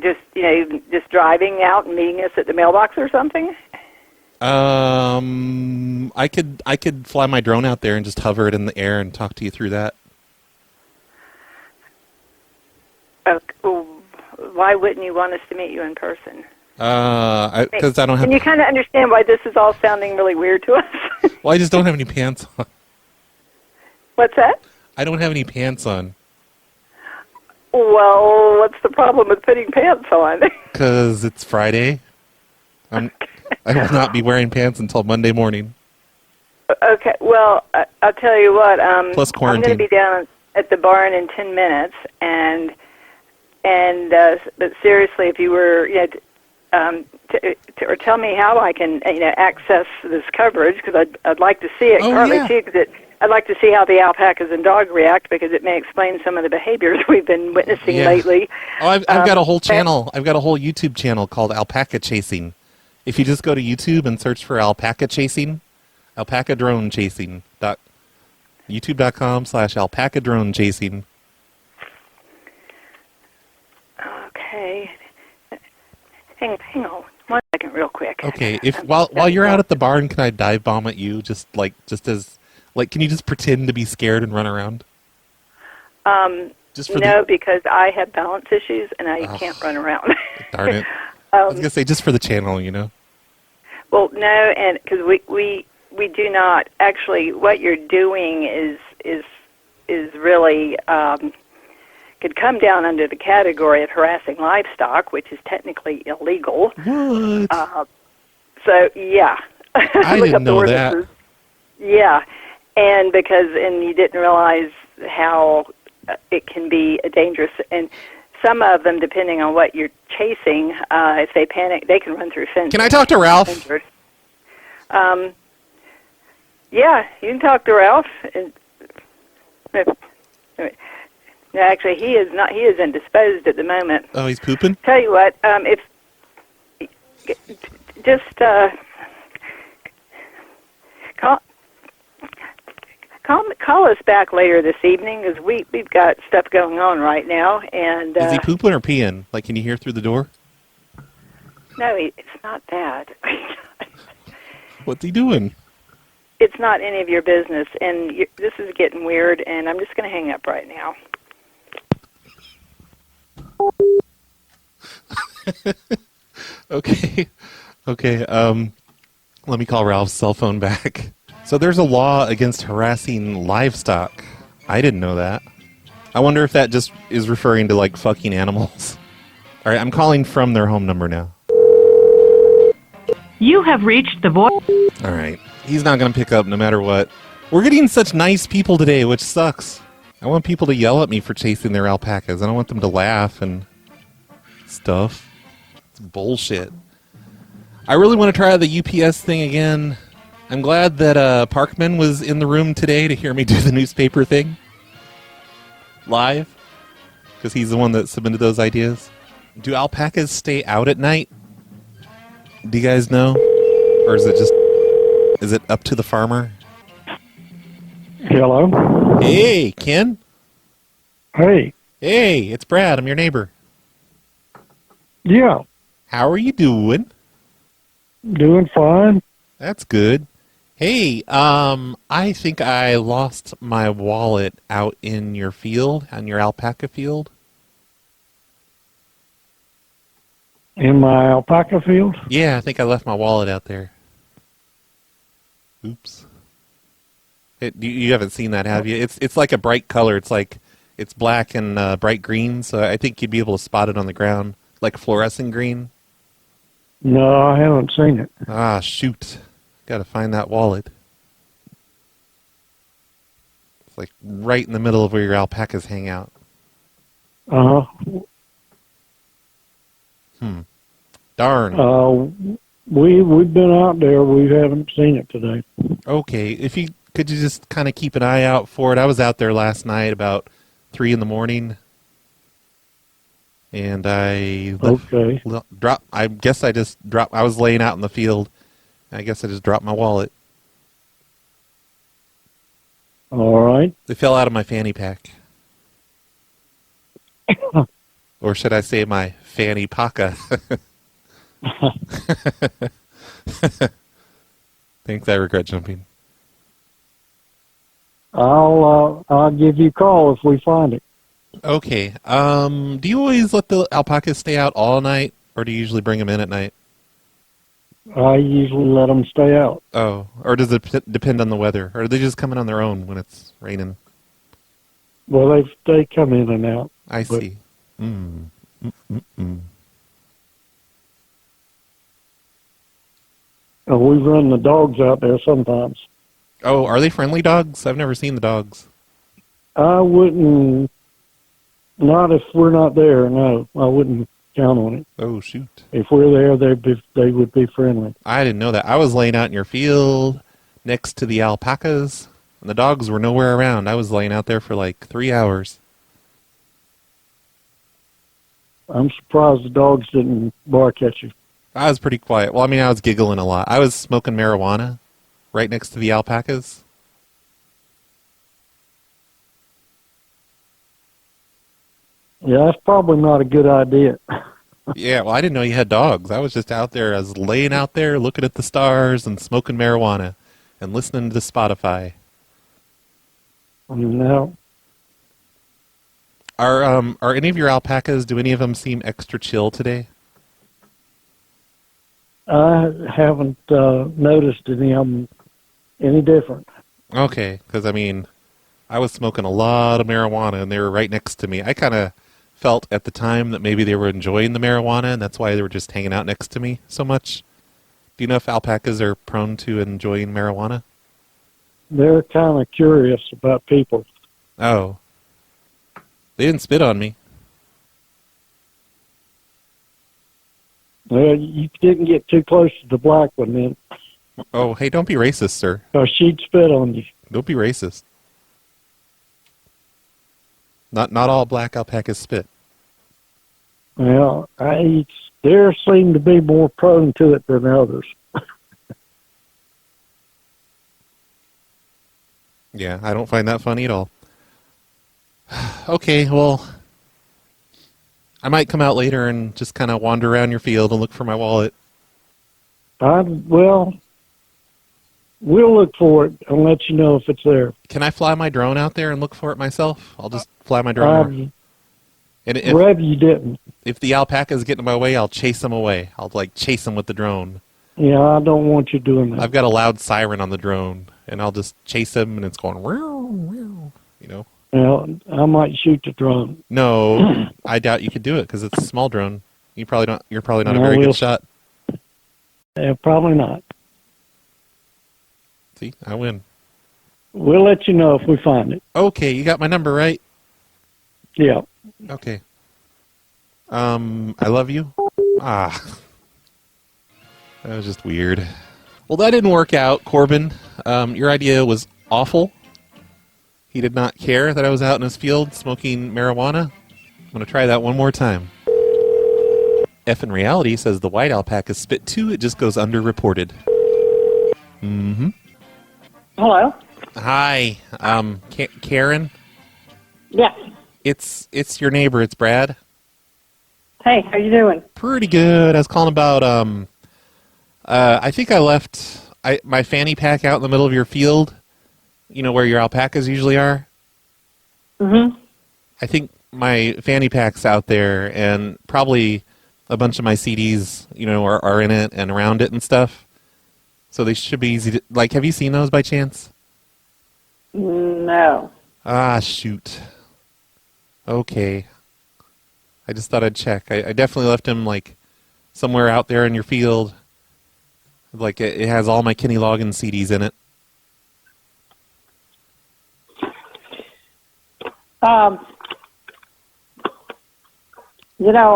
just driving out and meeting us at the mailbox or something? I could fly my drone out there and just hover it in the air and talk to you through that. Why wouldn't you want us to meet you in person? Because I don't have. Can you kind of understand why this is all sounding really weird to us? Well, I just don't have any pants on. What's that? I don't have any pants on. Well, what's the problem with putting pants on? Because it's Friday. I will not be wearing pants until Monday morning. Okay, well, I'll tell you what. Plus quarantine. I'm going to be down at the barn in 10 minutes, but seriously, if you were, or tell me how I can, access this coverage, because I'd like to see it. I'd like to see how the alpacas and dog react, because it may explain some of the behaviors we've been witnessing lately. Oh, I've got a whole channel. I've got a whole YouTube channel called Alpaca Chasing. If you just go to YouTube and search for Alpaca Chasing, Alpaca Drone Chasing, youtube.com/Alpaca Drone Chasing. Okay. Hang on 1 second real quick. Okay, while you're out at the barn, can I dive bomb at you? Can you just pretend to be scared and run around? Because I have balance issues and I can't run around. Darn it. I was going to say, just for the channel, Well, no, and because we do not actually. What you're doing is really could come down under the category of harassing livestock, which is technically illegal. What? So yeah, I didn't know that. Yeah, and you didn't realize how it can be dangerous. And some of them, depending on what you're chasing, if they panic, they can run through fences. Can I talk to Ralph? Yeah, you can talk to Ralph. No, actually, he is not. He is indisposed at the moment. Oh, he's pooping? Tell you what, call us back later this evening, because we've got stuff going on right now. And is he pooping or peeing? Like, can you hear through the door? No, it's not that. What's he doing? It's not any of your business, and this is getting weird, and I'm just going to hang up right now. Okay. Let me call Ralph's cell phone back. So there's a law against harassing livestock. I didn't know that. I wonder if that just is referring to, like, fucking animals. All right, I'm calling from their home number now. You have reached the voice. All right. He's not going to pick up no matter what. We're getting such nice people today, which sucks. I want people to yell at me for chasing their alpacas. I don't want them to laugh and stuff. It's bullshit. I really want to try the UPS thing again. I'm glad that Parkman was in the room today to hear me do the newspaper thing. live because he's the one that submitted those ideas. Do alpacas stay out at night? Do you guys know? Or is it up to the farmer? Hello? Hey, Ken? Hey. Hey, it's Brad. I'm your neighbor. Yeah. How are you doing? Doing fine. That's good. Hey, I think I lost my wallet out in your field, on your alpaca field. In my alpaca field? Yeah, I think I left my wallet out there. Oops. You haven't seen that, have you? It's like a bright color. It's black and bright green, so I think you'd be able to spot it on the ground, like fluorescent green. No, I haven't seen it. Ah, shoot. Got to find that wallet. It's like right in the middle of where your alpacas hang out. Uh-huh. Darn. We've been out there. We haven't seen it today. Okay, could you just kind of keep an eye out for it? I was out there last night about 3 a.m. and I I guess I just dropped. I was laying out in the field. I guess I just dropped my wallet. All right. It fell out of my fanny pack. Or should I say my fanny paca? Thanks, I regret jumping. I'll give you a call if we find it. Okay. Do you always let the alpacas stay out all night, or do you usually bring them in at night? I usually let them stay out. Oh, or does it depend on the weather, or are they just coming on their own when it's raining? Well, they come in and out. I see. We run the dogs out there sometimes. Oh, are they friendly dogs? I've never seen the dogs. I wouldn't, not if we're not there, no. I wouldn't count on it. Oh, shoot. If we're there, they would be friendly. I didn't know that. I was laying out in your field next to the alpacas, and the dogs were nowhere around. I was laying out there for like 3 hours. I'm surprised the dogs didn't bark at you. I was pretty quiet. Well, I mean, I was giggling a lot. I was smoking marijuana right next to the alpacas. Yeah, that's probably not a good idea. Yeah, well, I didn't know you had dogs. I was just out there. I was laying out there looking at the stars and smoking marijuana and listening to Spotify. No. Are any of your alpacas, do any of them seem extra chill today? I haven't noticed any of them any different. Okay, because, I mean, I was smoking a lot of marijuana, and they were right next to me. I kind of felt at the time that maybe they were enjoying the marijuana, and that's why they were just hanging out next to me so much. Do you know if alpacas are prone to enjoying marijuana? They're kind of curious about people. Oh. They didn't spit on me. Well, you didn't get too close to the black one then. Oh, hey, don't be racist, sir. Or she'd spit on you. Don't be racist. Not all black alpacas spit. Well, there seem to be more prone to it than others. Yeah, I don't find that funny at all. Okay, well, I might come out later and just kind of wander around your field and look for my wallet. We'll look for it and let you know if it's there. Can I fly my drone out there and look for it myself? I'll just fly my drone. And you didn't. If the alpacas get in my way, I'll chase them away. I'll chase them with the drone. Yeah, I don't want you doing that. I've got a loud siren on the drone, and I'll just chase them, and it's going, you know. Well, I might shoot the drone. No, I doubt you could do it because it's a small drone. You're probably not a very good shot. Yeah, probably not. See, I win. We'll let you know if we find it. Okay, you got my number, right? Yeah. Okay. I love you. That was just weird. Well, that didn't work out, Corbin. Your idea was awful. He did not care that I was out in his field smoking marijuana. I'm going to try that one more time. F in reality says the white alpaca spit too. It just goes underreported. Mm-hmm. Hello? Hi, Karen? Yes. It's your neighbor. It's Brad. Hey, how you doing? Pretty good. I was calling about, I think I left my fanny pack out in the middle of your field. You know where your alpacas usually are? Mm-hmm. I think my fanny pack's out there, and probably a bunch of my CDs, are in it and around it and stuff. So they should be easy to, like, have you seen those by chance? No. Ah, shoot. Okay. I just thought I'd check. I definitely left him, like, somewhere out there in your field. Like, it has all my Kenny Loggins CDs in it.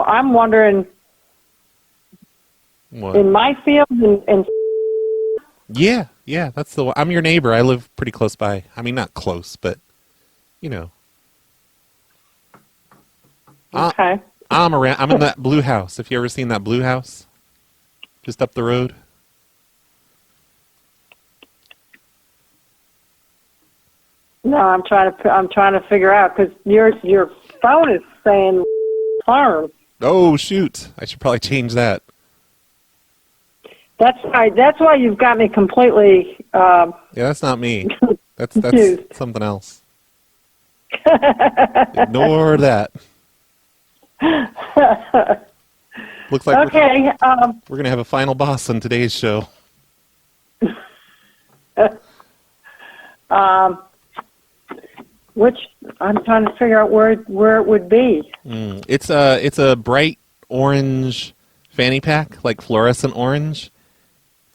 I'm wondering, What? in my field, in Yeah, that's the one. I'm your neighbor. I live pretty close by. I mean, not close, but, okay. I'm around. I'm in that blue house. If you ever seen that blue house, just up the road. No, I'm trying to figure out, because your phone is saying farm. Oh, shoot. I should probably change that. That's why you've got me completely. Yeah, that's not me. That's confused. something else. Ignore that. Looks like okay. we're gonna have a final boss on today's show. Which I'm trying to figure out where it would be. It's a bright orange fanny pack, like fluorescent orange,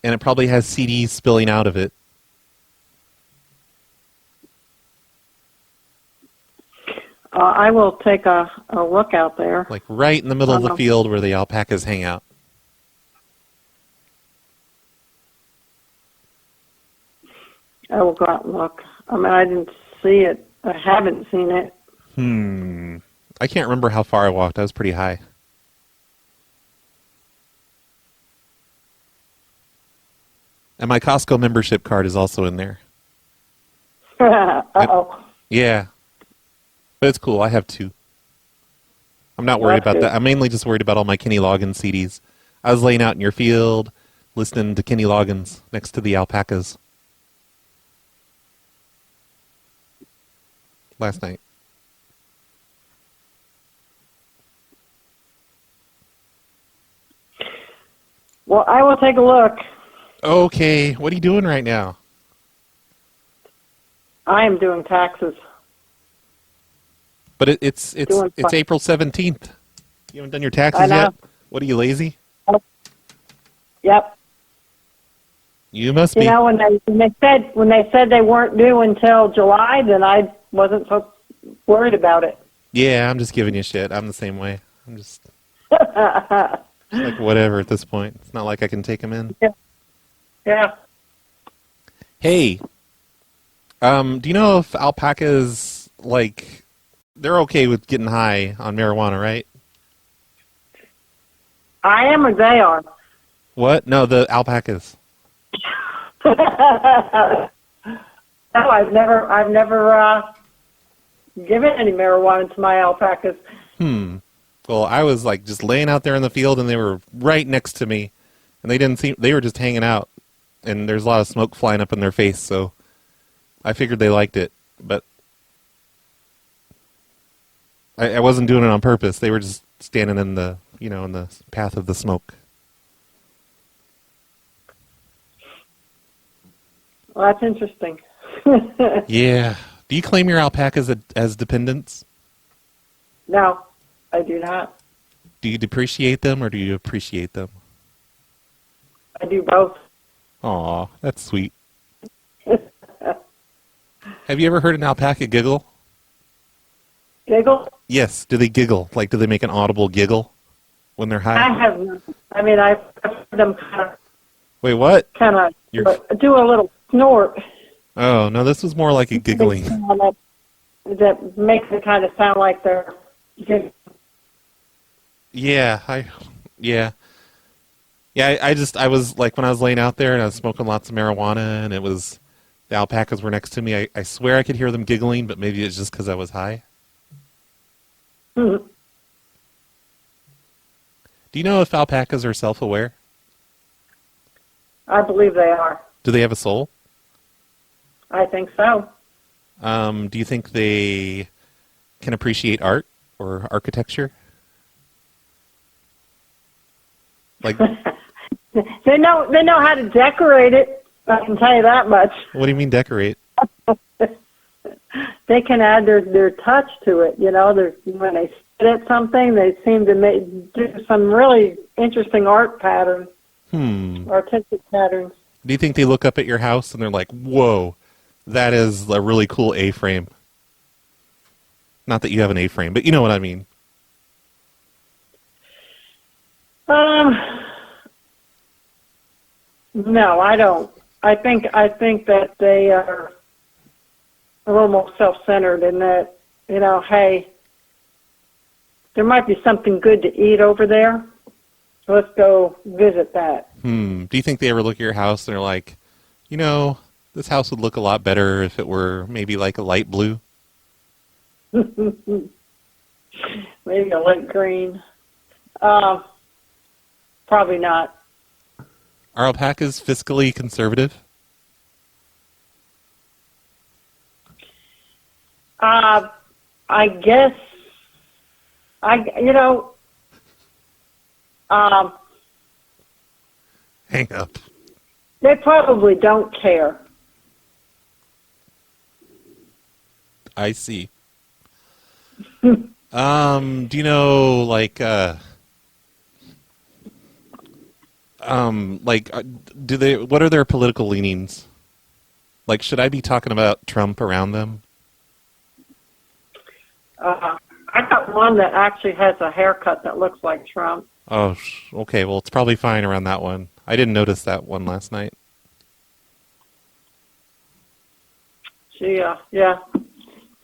and it probably has CDs spilling out of it. I will take a look out there. Like right in the middle of the field where the alpacas hang out. I will go out and look. I mean, I didn't see it. I haven't seen it. I can't remember how far I walked. I was pretty high. And my Costco membership card is also in there. Uh-oh. Yeah. But it's cool. I have 2. I'm not worried about that. I'm mainly just worried about all my Kenny Loggins CDs. I was laying out in your field, listening to Kenny Loggins next to the alpacas last night. Well, I will take a look. Okay. What are you doing right now? I am doing taxes. But it's April 17th. You haven't done your taxes yet? What are you, lazy? Oh. Yep. You must be. When they said they weren't due until July, then I wasn't so worried about it. Yeah, I'm just giving you shit. I'm the same way. I'm just like whatever at this point. It's not like I can take them in. Yeah. Hey, do you know if alpacas, like, they're okay with getting high on marijuana, right? I am, or they are. What? No, the alpacas. No, I've never given any marijuana to my alpacas. Well, I was like just laying out there in the field, and they were right next to me, and they were just hanging out, and there's a lot of smoke flying up in their face, so I figured they liked it, but I wasn't doing it on purpose. They were just standing in the in the path of the smoke. Well, that's interesting. Yeah. Do you claim your alpacas as dependents? No, I do not. Do you depreciate them or do you appreciate them? I do both. Aw, that's sweet. Have you ever heard an alpaca giggle? Giggle? Yes. Do they giggle? Like, do they make an audible giggle when they're high? I have not. I mean, I've heard them Wait, what? kind of do a little snort. Oh, no, this was more like a giggling. that makes it kind of sound like they're. Yeah, I was like, when I was laying out there and I was smoking lots of marijuana and the alpacas were next to me, I swear I could hear them giggling, but maybe it's just because I was high. Mm-hmm. Do you know if alpacas are self-aware? I believe they are. Do they have a soul? I think so. Do you think they can appreciate art or architecture? Like, they know how to decorate it. I can tell you that much. what do you mean decorate? They can add their touch to it. You know, when they sit at something, they seem to do some really interesting art patterns, artistic patterns. Do you think they look up at your house and they're like, whoa, that is a really cool A-frame? Not that you have an A-frame, but you know what I mean. No, I don't. I think that they are a little more self-centered in that, you know, hey, there might be something good to eat over there, so let's go visit that. Do you think they ever look at your house and they're like, you know, this house would look a lot better if it were maybe like a light blue? Maybe a light green. Probably not. Are alpacas fiscally conservative? I guess, Hang up. they probably don't care. I see. Do you know, what are their political leanings? Like, should I be talking about Trump around them? I got one that actually has a haircut that looks like Trump. Oh, okay. Well, it's probably fine around that one. I didn't notice that one last night. She does.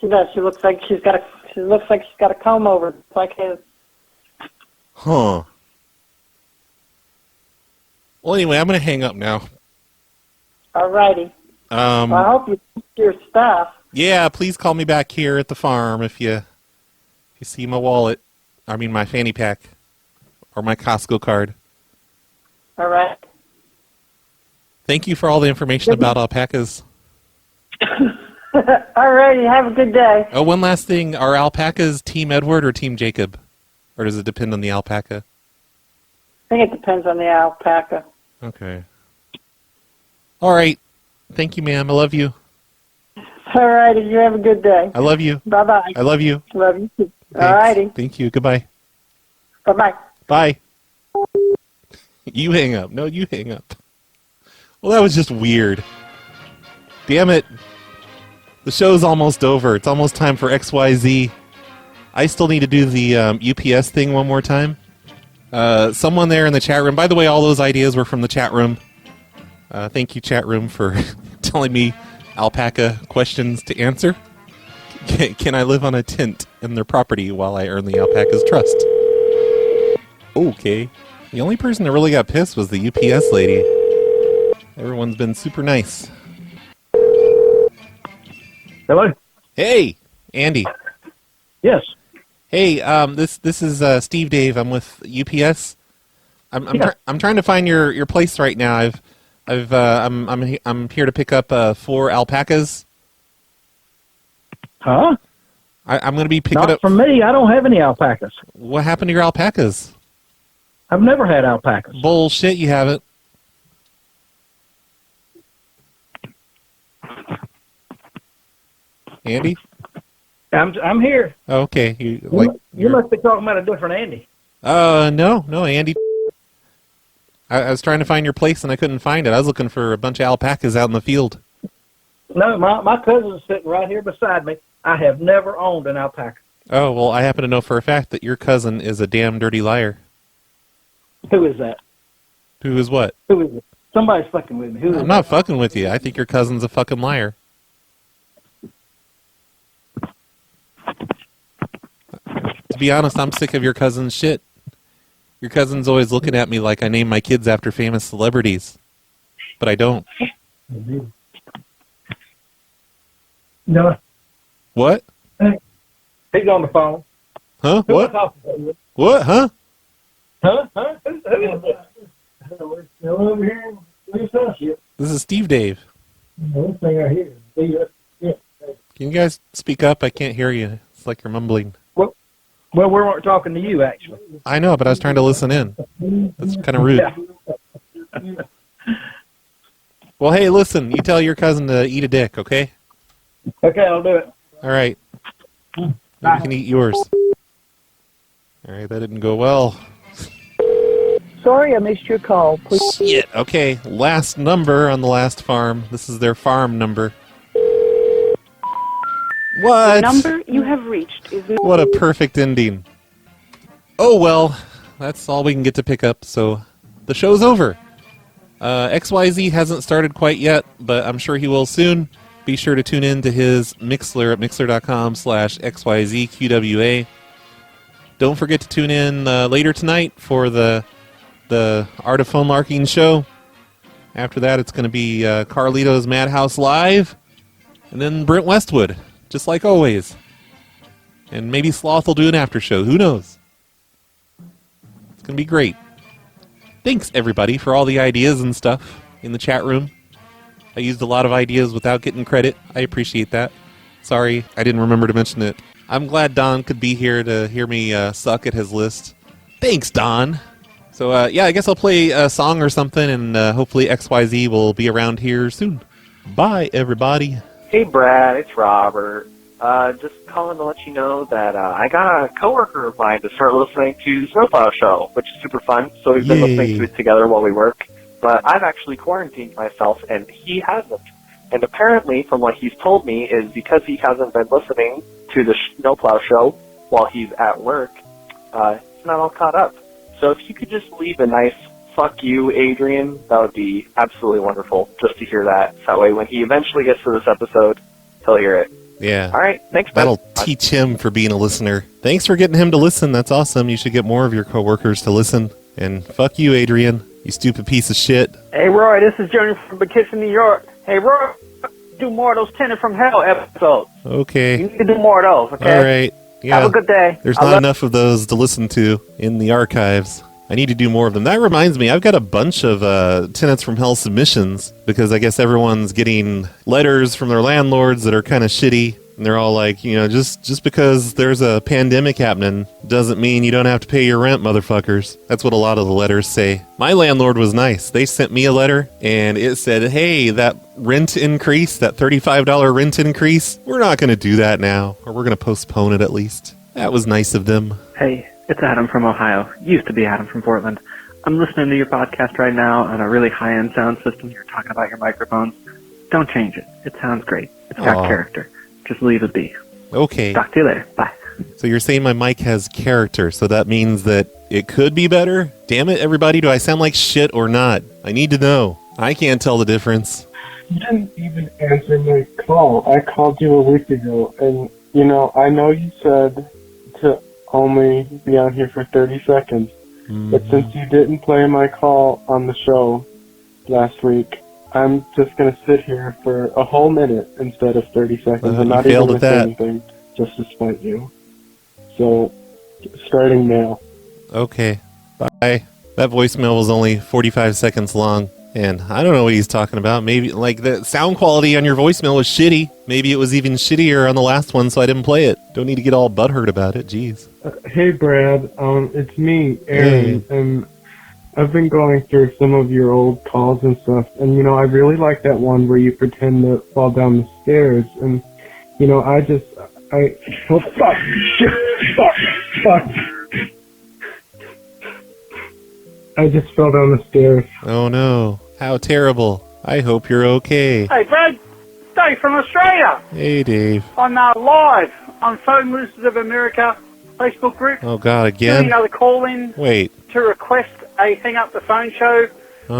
She looks like she's got a comb over, like his. Huh. Well, anyway, I'm going to hang up now. All righty. Well, I hope you keep your stuff. Yeah, please call me back here at the farm if you see my wallet. I mean, my fanny pack or my Costco card. All right. Thank you for all the information about alpacas. All righty. Have a good day. Oh, one last thing. Are alpacas Team Edward or Team Jacob? Or does it depend on the alpaca? I think it depends on the alpaca. Okay. All right. Thank you, ma'am. I love you. All righty. You have a good day. I love you. Bye-bye. I love you. Love you too. Thanks. All righty. Thank you. Goodbye. Bye-bye. Bye. You hang up. No, you hang up. Well, that was just weird. Damn it. The show's almost over. It's almost time for XYZ. I still need to do the UPS thing one more time. Someone there in the chat room. By the way, all those ideas were from the chat room. Thank you, chat room, for telling me alpaca questions to answer. Can I live on a tent in their property while I earn the alpaca's trust? Okay. The only person that really got pissed was the UPS lady. Everyone's been super nice. Hello? Hey, Andy. Yes. Hey, this is Steve Dave. I'm with UPS. I'm trying to find your place right now. I'm here to pick up 4 alpacas. Huh? I'm going to be picking Not up. from me. I don't have any alpacas. What happened to your alpacas? I've never had alpacas. Bullshit, you haven't. Andy? I'm here. Okay. You must be talking about a different Andy. No, Andy. I was trying to find your place and I couldn't find it. I was looking for a bunch of alpacas out in the field. No, my cousin's sitting right here beside me. I have never owned an alpaca. Oh, well, I happen to know for a fact that your cousin is a damn dirty liar. Who is that? Who is what? Who is it? Somebody's fucking with me. Who is I'm not fucking with you. I think your cousin's a fucking liar. To be honest, I'm sick of your cousin's shit. Your cousin's always looking at me like I name my kids after famous celebrities. But I don't. No. What? Hey, he's on the phone. Huh? Who What? am I talking to? What? Huh? Huh? Who is this? Still over here. This is Steve Dave. One thing I hear. Yeah. Can you guys speak up? I can't hear you. It's like you're mumbling. Well, we weren't talking to you, actually. I know, but I was trying to listen in. That's kind of rude. Yeah. Well, hey, listen. You tell your cousin to eat a dick, okay? Okay, I'll do it. All right. You can eat yours. All right, that didn't go well. Sorry, I missed your call. Please. Shit. Okay, last number on the last farm. This is their farm number. What? The number you have reached is... What a perfect ending. Oh, well, that's all we can get to pick up, so the show's over. XYZ hasn't started quite yet, but I'm sure he will soon. Be sure to tune in to his Mixler at mixler.com/XYZQWA. Don't forget to tune in later tonight for the Art of Phone Marking show. After that, it's going to be Carlito's Madhouse Live, and then Brent Westwood, just like always. And maybe Sloth will do an after show. Who knows? It's going to be great. Thanks, everybody, for all the ideas and stuff in the chat room. I used a lot of ideas without getting credit. I appreciate that. Sorry, I didn't remember to mention it. I'm glad Don could be here to hear me suck at his list. Thanks, Don. So, yeah, I guess I'll play a song or something, and hopefully XYZ will be around here soon. Bye, everybody. Hey, Brad, it's Robert. Just calling to let you know that I got a coworker of mine to start listening to the Snowplow Show, which is super fun. So we've been listening to it together while we work. But I've actually quarantined myself, and he hasn't. And apparently, from what he's told me, is because he hasn't been listening to the Snowplow Show while he's at work, he's not all caught up. So if you could just leave a nice "fuck you, Adrian," that would be absolutely wonderful, just to hear that. That way, when he eventually gets to this episode, he'll hear it. Yeah. All right. Thanks, man. That'll teach him for being a listener. Thanks for getting him to listen. That's awesome. You should get more of your coworkers to listen. And fuck you, Adrian. You stupid piece of shit. Hey, Roy, this is Johnny from Poughkeepsie, New York. Hey, Roy, do more of those Tenant from Hell episodes. Okay. You need to do more of those, okay? All right. Yeah. Have a good day. There's not enough of those to listen to in the archives. I need to do more of them. That reminds me, I've got a bunch of Tenants from Hell submissions because I guess everyone's getting letters from their landlords that are kind of shitty. And they're all like, you know, just because there's a pandemic happening doesn't mean you don't have to pay your rent, motherfuckers. That's what a lot of the letters say. My landlord was nice. They sent me a letter, and it said, hey, that rent increase, that $35 rent increase, we're not going to do that now, or we're going to postpone it at least. That was nice of them. Hey, it's Adam from Ohio. Used to be Adam from Portland. I'm listening to your podcast right now on a really high-end sound system. You're talking about your microphones. Don't change it. It sounds great. It's got character. Just leave it be. Okay. Talk to you later. Bye. So you're saying my mic has character, so that means that it could be better? Damn it, everybody, do I sound like shit or not? I need to know. I can't tell the difference. You didn't even answer my call. I called you a week ago, and, you know, I know you said to only be on here for 30 seconds, but since you didn't play my call on the show last week, I'm just going to sit here for a whole minute instead of 30 seconds and not even miss anything, just to spite you. So, starting now. Okay. Bye. That voicemail was only 45 seconds long, and I don't know what he's talking about. Maybe, like, the sound quality on your voicemail was shitty. Maybe it was even shittier on the last one, so I didn't play it. Don't need to get all butthurt about it. Jeez. Hey, Brad. It's me, Aaron, and I've been going through some of your old calls and stuff, and, you know, I really like that one where you pretend to fall down the stairs, and, you know, oh, fuck, shit, fuck. I just fell down the stairs. Oh, no. How terrible. I hope you're okay. Hey, Brad. Dave from Australia. Hey, Dave. I'm live on Phone Losers of America Facebook group. Oh, God, again? Doing another call-in. Wait. To request a Hang Up the Phone show,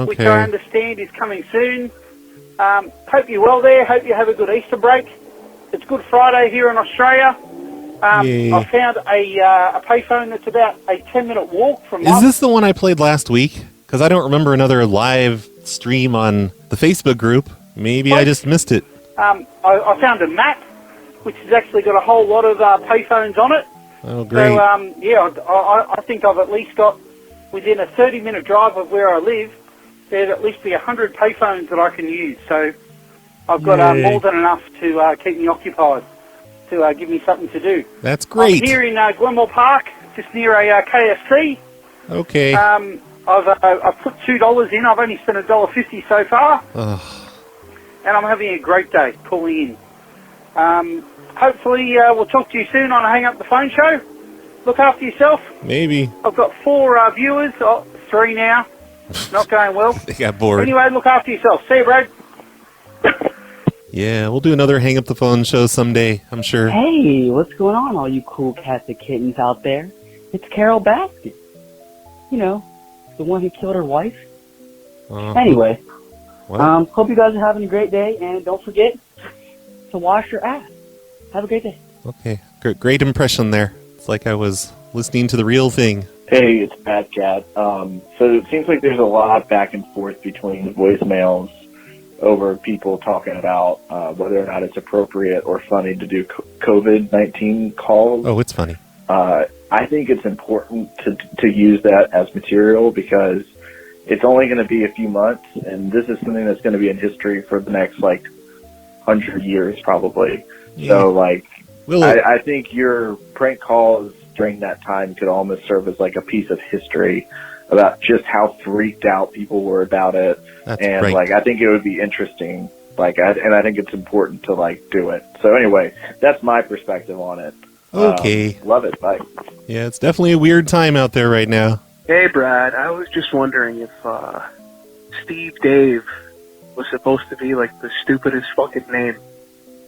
which I understand is coming soon. Hope you're well there. Hope you have a good Easter break. It's Good Friday here in Australia. Yay. I found a payphone that's about a 10-minute walk from Is this the one I played last week? Because I don't remember another live stream on the Facebook group. Maybe I just missed it. I found a map, which has actually got a whole lot of payphones on it. Oh, great. So, I think I've at least got, within a 30-minute drive of where I live, there'd at least be 100 payphones that I can use. So I've got more than enough to keep me occupied, to give me something to do. That's great. I'm here in Glenmore Park, just near a KFC. Okay. I've put $2 in. I've only spent $1.50 so far. And I'm having a great day calling in. Hopefully we'll talk to you soon on a Hang Up the Phone show. Look after yourself. Maybe. I've got 4 viewers, 3 now. Not going well. They got bored. Anyway, look after yourself. See you, Brad. Yeah, we'll do another Hang Up the Phone show someday, I'm sure. Hey, what's going on, all you cool cats and kittens out there? It's Carol Baskin. You know, the one who killed her wife. Anyway, hope you guys are having a great day, and don't forget to wash your ass. Have a great day. Okay, great impression there. It's like I was listening to the real thing. Hey, it's Bad Cat. So it seems like there's a lot back and forth between voicemails over people talking about whether or not it's appropriate or funny to do COVID-19 calls. Oh, it's funny. I think it's important to use that as material because it's only going to be a few months, and this is something that's going to be in history for the next, 100 years probably. Yeah. So, I think your prank calls during that time could almost serve as, a piece of history about just how freaked out people were about it. That's and, right. I think it would be interesting. And I think it's important to, do it. So, anyway, that's my perspective on it. Okay. Love it. Bye. Yeah, it's definitely a weird time out there right now. Hey, Brad. I was just wondering if Steve Dave was supposed to be the stupidest fucking name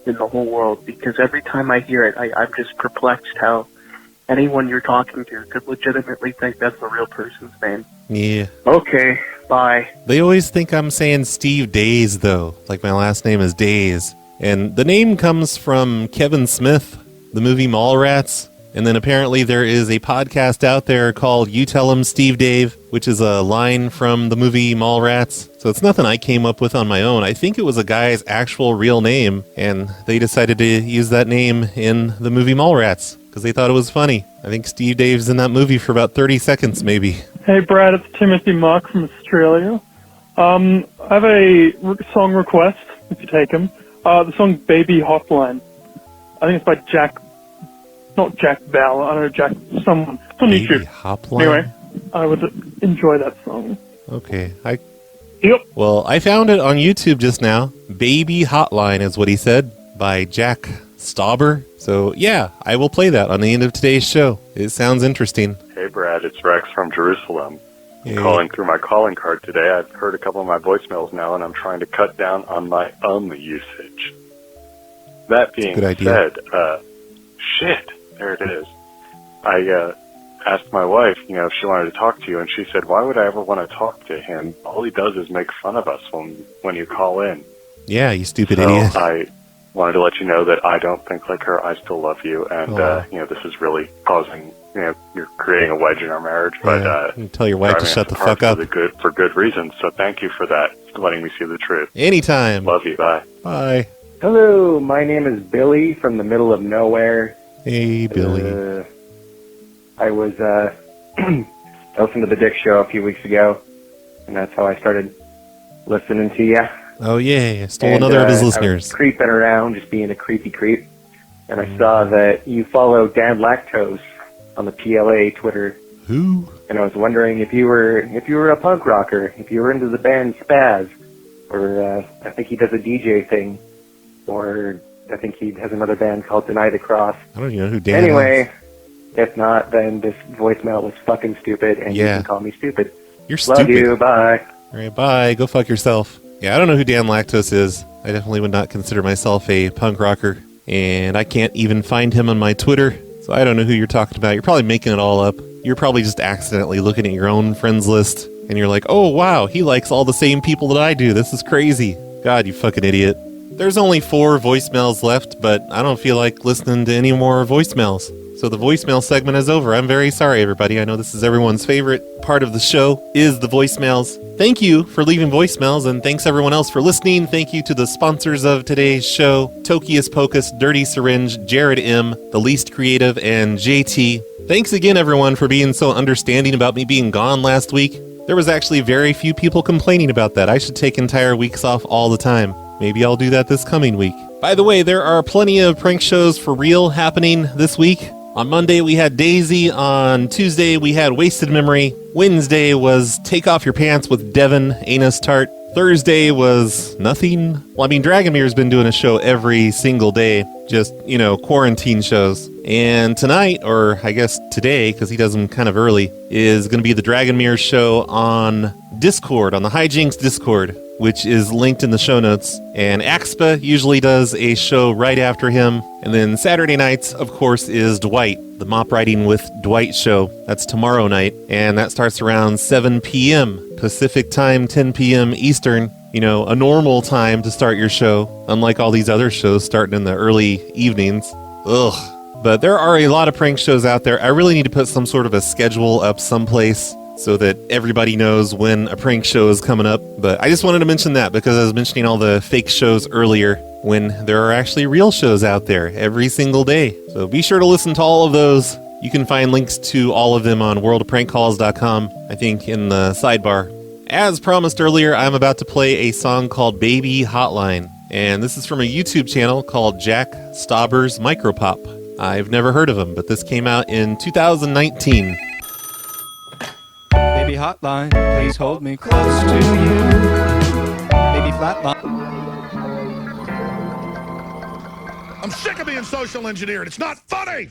in the whole world, because every time I hear it, I'm just perplexed how anyone you're talking to could legitimately think that's the real person's name. Yeah. Okay, bye. They always think I'm saying Steve Days, though. My last name is Days. And the name comes from Kevin Smith, the movie Mallrats. And then apparently there is a podcast out there called You Tell 'Em Steve Dave, which is a line from the movie Mallrats. So it's nothing I came up with on my own. I think it was a guy's actual real name, and they decided to use that name in the movie Mallrats because they thought it was funny. I think Steve Dave's in that movie for about 30 seconds, maybe. Hey, Brad, it's Timothy Mock from Australia. I have a song request, if you take him. The song Baby Hotline. I think it's by not Jack Bell, I don't know, Jack, someone. It's on YouTube. Hotline? Anyway, I would enjoy that song. Okay. Well, I found it on YouTube just now. Baby Hotline is what he said, by Jack Stauber. So, yeah, I will play that on the end of today's show. It sounds interesting. Hey, Brad, it's Rex from Jerusalem. Hey. I'm calling through my calling card today. I've heard a couple of my voicemails now, and I'm trying to cut down on my usage. That being said, there it is. I asked my wife, if she wanted to talk to you, and she said, why would I ever want to talk to him? All he does is make fun of us when you call in. Yeah, you stupid idiot. I wanted to let you know that I don't think like her. I still love you, and this is really causing, you're creating a wedge in our marriage. But tell your wife to shut the fuck up. For good reasons. So thank you for that, for letting me see the truth. Anytime. Love you. Bye. Bye. Hello, my name is Billy from the middle of nowhere. Hey, Billy. I was I listened to the Dick Show a few weeks ago, and that's how I started listening to you. Oh, yeah. Stole another of his listeners. I was creeping around, just being a creepy creep, and I saw that you follow Dan Lactose on the PLA Twitter. Who? And I was wondering if you were a punk rocker, if you were into the band Spaz, or I think he does a DJ thing, or I think he has another band called Deny the Cross. I don't even know who Dan Anyway, is. if not, then this voicemail was fucking stupid, and you can call me stupid. You're stupid. Love you, bye. All right, bye. Go fuck yourself. Yeah, I don't know who Dan Lactose is. I definitely would not consider myself a punk rocker, and I can't even find him on my Twitter, so I don't know who you're talking about. You're probably making it all up. You're probably just accidentally looking at your own friends list, and you're like, oh, wow, he likes all the same people that I do. This is crazy. God, you fucking idiot. There's only 4 voicemails left, but I don't feel like listening to any more voicemails. So the voicemail segment is over. I'm very sorry, everybody. I know this is everyone's favorite part of the show, is the voicemails. Thank you for leaving voicemails, and thanks everyone else for listening. Thank you to the sponsors of today's show, Tokius Pocus, Dirty Syringe, Jared M., The Least Creative, and JT. Thanks again, everyone, for being so understanding about me being gone last week. There was actually very few people complaining about that. I should take entire weeks off all the time. Maybe I'll do that this coming week. By the way, there are plenty of prank shows for real happening this week. On Monday, we had Daisy. On Tuesday, we had Wasted Memory. Wednesday was Take Off Your Pants with Devin, Anus Tart. Thursday was nothing. Well, I mean, Dragomir's been doing a show every single day. Just, quarantine shows. And tonight, or I guess today, because he does them kind of early, is going to be the Dragomir show on Discord, on the Hijinks Discord, which is linked in the show notes. And Axpa usually does a show right after him. And then Saturday nights, of course, is Dwight, the Mop Riding with Dwight show. That's tomorrow night. And that starts around 7 p.m. Pacific time, 10 p.m. Eastern. A normal time to start your show, unlike all these other shows starting in the early evenings. Ugh. But there are a lot of prank shows out there. I really need to put some sort of a schedule up someplace so that everybody knows when a prank show is coming up. But I just wanted to mention that because I was mentioning all the fake shows earlier, when there are actually real shows out there every single day. So be sure to listen to all of those. You can find links to all of them on worldofprankcalls.com, I think in the sidebar. As promised earlier, I'm about to play a song called Baby Hotline. And this is from a YouTube channel called Jack Stauber's Micropop. I've never heard of him, but this came out in 2019. Baby hotline, please hold me close to you. Baby flatline. I'm sick of being social engineered. It's not funny.